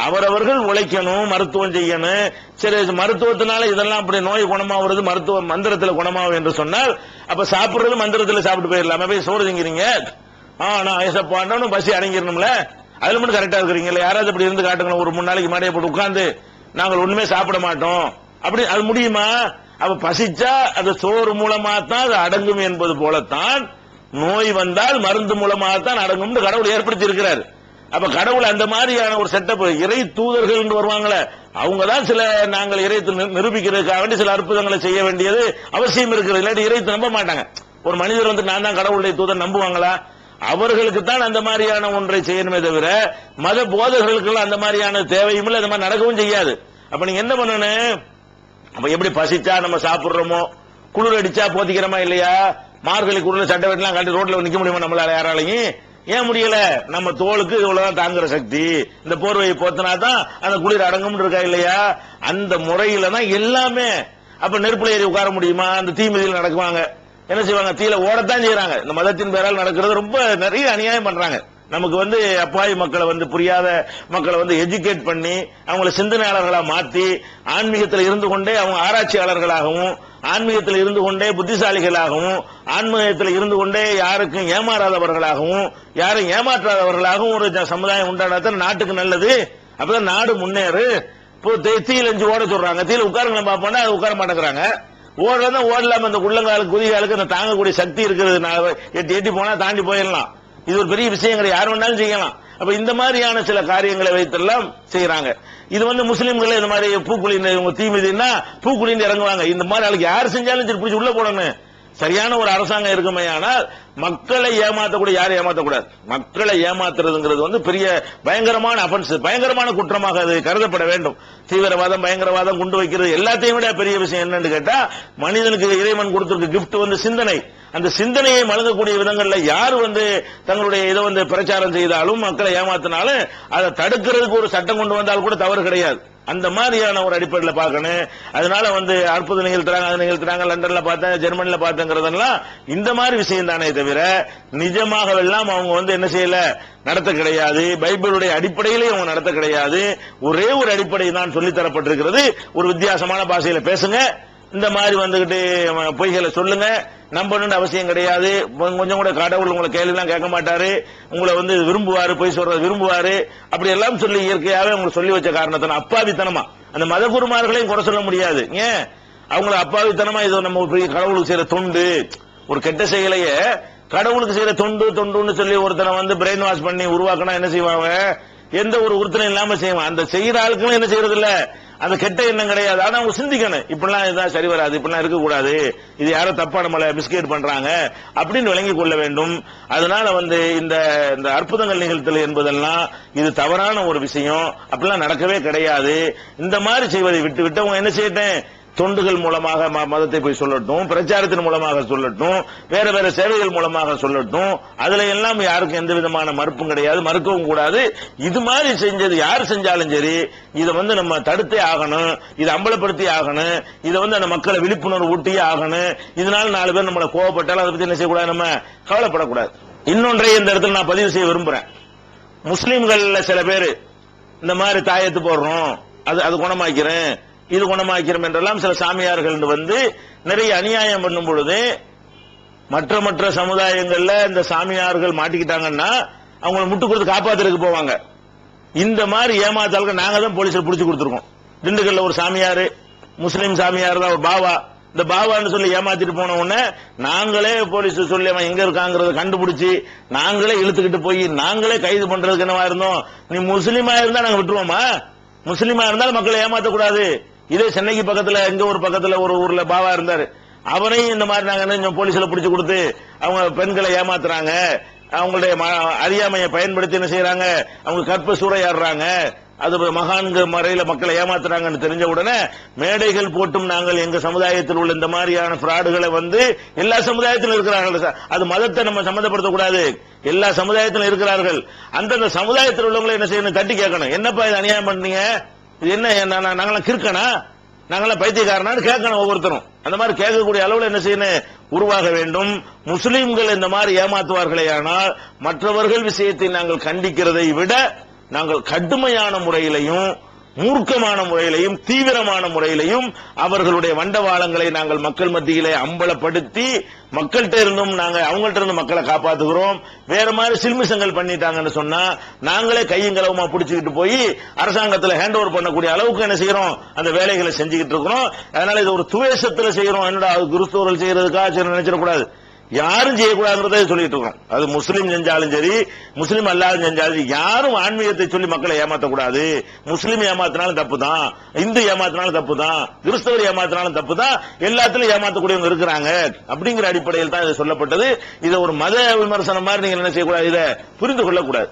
அவரவர்கள் உழைக்கணும், மருத்துவம் செய்யணும். சரி, மருத்துவத்தினால இதெல்லாம் அப்படி நோய் குணமாவது, மருத்துவ மந்திரத்தில் குணமாகும் என்று சொன்னால் அப்ப சாப்பிடுறது மந்திரத்தில் சாப்பிட்டு போயிடலாம். போய் சோறு திங்கிறீங்க, நான் ஐசப்பாண்டவனும் பசி அடங்கிடணும்ல, அதுல மட்டும் கரெக்டா இருக்கிறீங்க. யாராவது அப்படி இருந்து காட்டுங்க, ஒரு 3 நாளைக்கு மேடையை போட்டு உட்கார்ந்து நாங்கள் ஒண்ணுமே சாப்பிட மாட்டோம் அப்படி, அது முடியுமா? அப்ப பசிச்சா அது சோறு மூலமா தான் அது அடங்கும் என்பது போலத்தான் நோய் வந்தால் மருந்து மூலமாகத்தான் அடங்கும் கடவுள் ஏற்படுத்தி இருக்கிறார். அப்ப கடவுள் அந்த மாதிரியான ஒரு செட்டப், இறை தூதர்கள் வருவாங்களே, அவங்க தான் சில நாங்கள் இறைத்து நிரூபிக்கிறதுக்காக வேண்டி சில அற்புதங்களை செய்ய வேண்டியது அவசியம் இருக்கிறது. இல்லாட்டி இறைத்து நம்ப மாட்டாங்க. ஒரு மனிதர் வந்து நான் தான் கடவுளுடைய தூதர் நம்புவாங்களா? அவர்களுக்கு தான் அந்த மாதிரியான ஒன்றை செய்யணுமே தவிர மத போதகர்களுக்கு அந்த மாதிரியான தேவையும் இல்லை, அந்த மாதிரி நடக்கவும் செய்யாது. அப்ப நீங்க என்ன பண்ணணும், அப்ப எப்படி பசிச்சா நம்ம சாப்பிடுறோமோ, குளிர் அடிச்சா போத்திக்கிறோமா இல்லையா, மார்கழி குளிர் சட்டை வெட்டலாம் காட்டி ரோட்ல நிக்க முடியுமா நம்மளால யாராலையும்? ஏன் முடியல? நம்ம தோலுக்கு இவ்வளவுதான் தாங்குற சக்தி, இந்த போர்வையை போத்தினா தான் அந்த குளிர் அடங்கும் இருக்கா இல்லையா? அந்த முறையில தான் எல்லாமே. அப்ப நெருப்புல ஏறி உட்கார முடியுமா? அந்த தீ மிதியில் நடக்குவாங்க, என்ன செய்வாங்க, தீல ஓடத்தான் செய்யறாங்க. இந்த மதத்தின் பேரால் நடக்கிறது ரொம்ப நிறைய அநியாயம் பண்றாங்க. நமக்கு வந்து அப்பாவி மக்களை வந்து புரியாத மக்களை வந்து எஜுகேட் பண்ணி அவங்களை சிந்தனையாளர்களா மாத்தி ஆன்மீகத்தில் இருந்து கொண்டே அவங்க ஆராய்ச்சியாளர்களாகவும், ஆன்மீகத்தில் இருந்து கொண்டே புத்திசாலிகளாகவும், ஆன்மீகத்தில் இருந்து கொண்டே யாருக்கும் ஏமாறாதவர்களாகவும் யாரும் ஏமாற்றாதவர்களாகவும் ஒரு சமுதாயம் உண்டானதான் நாட்டுக்கு நல்லது. அப்பதான் நாடு முன்னேறு. இப்போ தீயில எஞ்சி ஓட சொல்றாங்க, தீயில உட்காருங்க பாப்போம்னா அது உட்கார மாட்டேங்கிறாங்க. ஓடுறதான் ஓடலாம, அந்த உள்ளங்காலுக்கு குதிகாலுக்கு அந்த தாங்கக்கூடிய சக்தி இருக்குது. எட்டி போனா தாண்டி போயிடலாம். இது ஒரு பெரிய விஷயம் கிடையாது, யார் வேணாலும் செய்யலாம். அப்ப இந்த மாதிரியான சில காரியங்களை வைத்தெல்லாம் செய்யறாங்க. இது வந்து முஸ்லீம்கள் இந்த மாதிரி பூக்குழிந்து தீ மிதினா பூக்குழிந்து இறங்குவாங்க. இந்த மாதிரி ஆளுக்கு யார் செஞ்சாலும் சரி பிடிச்சி உள்ள போடணும். சரியான ஒரு அரசாங்கம் இருக்குமே, ஆனால் மக்களை ஏமாத்தக்கூடிய, யாரும் ஏமாத்தக்கூடாது. மக்களை ஏமாத்துறதுங்கிறது வந்து பெரிய பயங்கரமான அஃபென்ஸ், பயங்கரமான குற்றமாக அது கருதப்பட வேண்டும். தீவிரவாதம், பயங்கரவாதம், குண்டு வைக்கிறது எல்லாத்தையும் விட பெரிய விஷயம் என்னன்னு கேட்டா, மனிதனுக்கு இறைவன் கொடுத்திருக்க கிஃப்ட் வந்து சிந்தனை. அந்த சிந்தனையை மழுங்கக்கூடிய விதங்கள்ல யார் தங்களுடைய இதை பிரச்சாரம் செய்தாலும் மக்களை ஏமாத்தினாலும் அதை தடுக்கிறதுக்கு ஒரு சட்டம் கொண்டு வந்தால் கூட தவறு கிடையாது. அந்த மாதிரியான ஒரு அடிப்படையில் பார்க்கணும். அதனால அற்புதம் நிகழ்த்துறாங்க, அது நிகழ்த்துறாங்க, லண்டன்ல பார்த்தேன், ஜெர்மனில பார்த்தேங்கிறதெல்லாம் இந்த மாதிரி விஷயம் தானே தவிர நிஜமாக எல்லாம் அவங்க என்ன செய்யல, நடத்த கிடையாது. பைபிளுடைய அடிப்படையிலே அவங்க நடத்த கிடையாது. ஒரே ஒரு அடிப்படை தான் சொல்லித்தரப்பட்டிருக்கிறது. ஒரு வித்தியாசமான பாஷையில பேசுங்க, இந்த மாதிரி பொய்களை சொல்லுங்க, நம்பணும்னு அவசியம் கிடையாது. கொஞ்சம் கூட கடவுள் உங்களை கேள்விலாம் கேட்க மாட்டாரு, உங்களை விரும்புவாரு, பொய் சொல்றது விரும்புவாரு, அப்படி எல்லாம் சொல்லி இயற்கையாவே உங்களுக்கு சொல்லி வச்ச காரணத்தின அப்பாவித்தனமா அந்த மத குருமார்களையும் குறை சொல்ல முடியாது. ஏன் அவங்களை அப்பாவித்தனமா இது நம்ம கடவுளுக்கு செய்யற தொண்டு, ஒரு கெட்ட செயலையே கடவுளுக்கு செய்யற தொண்டுன்னு சொல்லி ஒருத்தனை பிரெயின் வாஷ் பண்ணி உருவாக்கினா என்ன செய்வாங்க, எந்த ஒரு உறுத்தனை இல்லாம செய்வான். அந்த செய்யற ஆளுக்குன்னு என்ன செய்யறது இல்ல, அந்த கெட்ட எண்ணம் கிடையாது. ஆனா அவங்க சிந்திக்கணும், இப்படிலாம் இதுதான் சரி வராது, இப்படிலாம் இருக்கக்கூடாது, இது யாரோ தப்பா நம்மள மிஸ்கைட் பண்றாங்க அப்படின்னு விளங்கிக் கொள்ள வேண்டும். அதனால இந்த அற்புதங்கள் நிகழ்த்தல் என்பதெல்லாம் இது தவறான ஒரு விஷயம். அப்படிலாம் நடக்கவே கிடையாது. இந்த மாதிரி செய்வதை விட்டு அவங்க என்ன செய்யட்டும், தொண்டுகள் மூலமாக மதத்தை போய் சொல்லட்டும், பிரச்சாரத்தின் மூலமாக சொல்லட்டும், வேற வேற சேவைகள் மூலமாக சொல்லட்டும். அதுல எல்லாம் யாருக்கும் எந்த விதமான மறுப்பும் கிடையாது, மறுக்கவும் கூடாது. இது மாதிரி செஞ்சது யார் செஞ்சாலும் சரி, இதை நம்ம தடுத்தே ஆகணும், இதை அம்பலப்படுத்தி ஆகணும், இதை அந்த மக்களை விழிப்புணர்வு ஊட்டியே ஆகணும். இதனால 4 பேர் நம்மளை கோவப்பட்டாலும் அதை பத்தி என்ன செய்யக்கூடாது, நம்ம கவலைப்படக்கூடாது. இன்னொன்றை இந்த இடத்துல நான் பதிவு செய்ய விரும்புறேன். முஸ்லிம்கள் சில பேர் இந்த மாதிரி தாயத்து போடுறோம், அது குணமாக்கிறேன், இது குணமாக்கிறோம் என்றெல்லாம் சில சாமியார்கள் நிறைய அநியாயம் பண்ணும் பொழுது மற்ற சமுதாயங்கள்ல இந்த சாமியார்கள் மாட்டிக்கிட்டாங்கன்னா அவங்களை முட்டு கொடுத்து காப்பாத்துறதுக்கு போவாங்க. இந்த மாதிரி ஏமாத்தாளுக்கு நாங்க தான் போலீஸ்ல புடிச்சு கொடுத்துருக்கோம். திண்டுக்கல்ல ஒரு சாமியாரு, முஸ்லீம் சாமியார் தான், ஒரு பாவா, இந்த பாவான்னு சொல்லி ஏமாத்திட்டு போன உடனே நாங்களே போலீஸ் சொல்லி அவன் எங்க இருக்காங்கிறத கண்டுபிடிச்சு நாங்களே இழுத்துக்கிட்டு போய் நாங்களே கைது பண்றதுக்கு என்னவா இருந்தோம். நீ முஸ்லீமா இருந்தா நாங்க விட்டுருவோமா? முஸ்லீமா இருந்தாலும் மக்களை ஏமாத்தக்கூடாது. இதே சென்னைக்கு பக்கத்துல இங்க ஒரு பக்கத்துல ஒரு ஊர்ல பாவா இருந்தாரு, அவனையும் இந்த மாதிரி நாங்க போலீஸ்ல பிடிச்சு கொடுத்து அவங்க பெண்களை ஏமாத்துறாங்க, அவங்களுடைய அறியாமையை பயன்படுத்தி என்ன செய்யறாங்க, அவங்க கற்ப சூறையாடுறாங்க, அது மகான்கள் முறையில மக்களை ஏமாத்துறாங்கன்னு தெரிஞ்ச உடனே மேடைகள் போட்டும் நாங்கள் எங்க சமுதாயத்தில் உள்ள இந்த மாதிரியான பிராடுகளை எல்லா சமுதாயத்திலும் இருக்கிறார்கள். அது மதத்தை நம்ம சம்மந்தப்படுத்தக்கூடாது, எல்லா சமுதாயத்திலும் இருக்கிறார்கள். அந்தந்த சமுதாயத்தில் உள்ளவங்களை என்ன செய்யணும், தட்டி கேட்கணும். என்னப்பா இது அநியாயம் பண்ணீங்க, இது என்ன, நாங்களாம் கிறுக்கனா, நாங்களாம் பைத்தியக்காரனான்னு கேட்கணும் ஒவ்வொருத்தரும். அந்த மாதிரி கேட்கக்கூடிய அளவில் என்ன செய்யணும், உருவாக வேண்டும். முஸ்லீம்கள் இந்த மாதிரி ஏமாத்துவார்களே ஆனால் மற்றவர்கள் விஷயத்தை நாங்கள் கண்டிக்கிறதை விட நாங்கள் கடுமையான முறையிலையும் மூர்க்கமான முறையிலையும் தீவிரமான முறையிலையும் அவர்களுடைய வண்டவாளங்களை நாங்கள் மக்கள் மத்தியிலே அம்பலப்படுத்தி மக்கள்கிட்ட இருந்தும் நாங்க அவங்கள்ட்ட இருந்து மக்களை காப்பாத்துகிறோம். வேற மாதிரி சில்மிசங்கள் பண்ணிட்டாங்கன்னு சொன்னா நாங்களே கையங்களவுமா பிடிச்சுக்கிட்டு போய் அரசாங்கத்தில் ஹேண்ட் ஓவர் பண்ணக்கூடிய அளவுக்கு என்ன செய்யறோம், அந்த வேலைகளை செஞ்சுக்கிட்டு இருக்கிறோம். அதனால இது ஒரு துவேஷத்துல செய்யறோம், என்னடா கிறிஸ்தவர்கள் செய்யறதுக்காக நினைச்சிடக்கூடாது, யாரும் செய்யக்கூடாதுன்றதை சொல்லிட்டு இருக்கோம். அது முஸ்லீம் செஞ்சாலும் சரி, முஸ்லீம் அல்லாத செஞ்சாலும் யாரும் ஆன்மீகத்தை சொல்லி மக்களை ஏமாத்தக்கூடாது. முஸ்லீம் ஏமாத்தினாலும் தப்பு தான், இந்து ஏமாத்தினாலும் தப்பு தான், கிறிஸ்தவர் ஏமாத்தினாலும் தப்பு தான், எல்லாத்திலும் ஏமாத்தக்கூடியவங்க இருக்கிறாங்க. அப்படிங்கிற அடிப்படையில் தான் இது சொல்லப்பட்டது. இதை ஒரு மத விமர்சனம் மாதிரி நீங்க என்ன செய்யக்கூடாது, இதை புரிந்து கொள்ளக்கூடாது.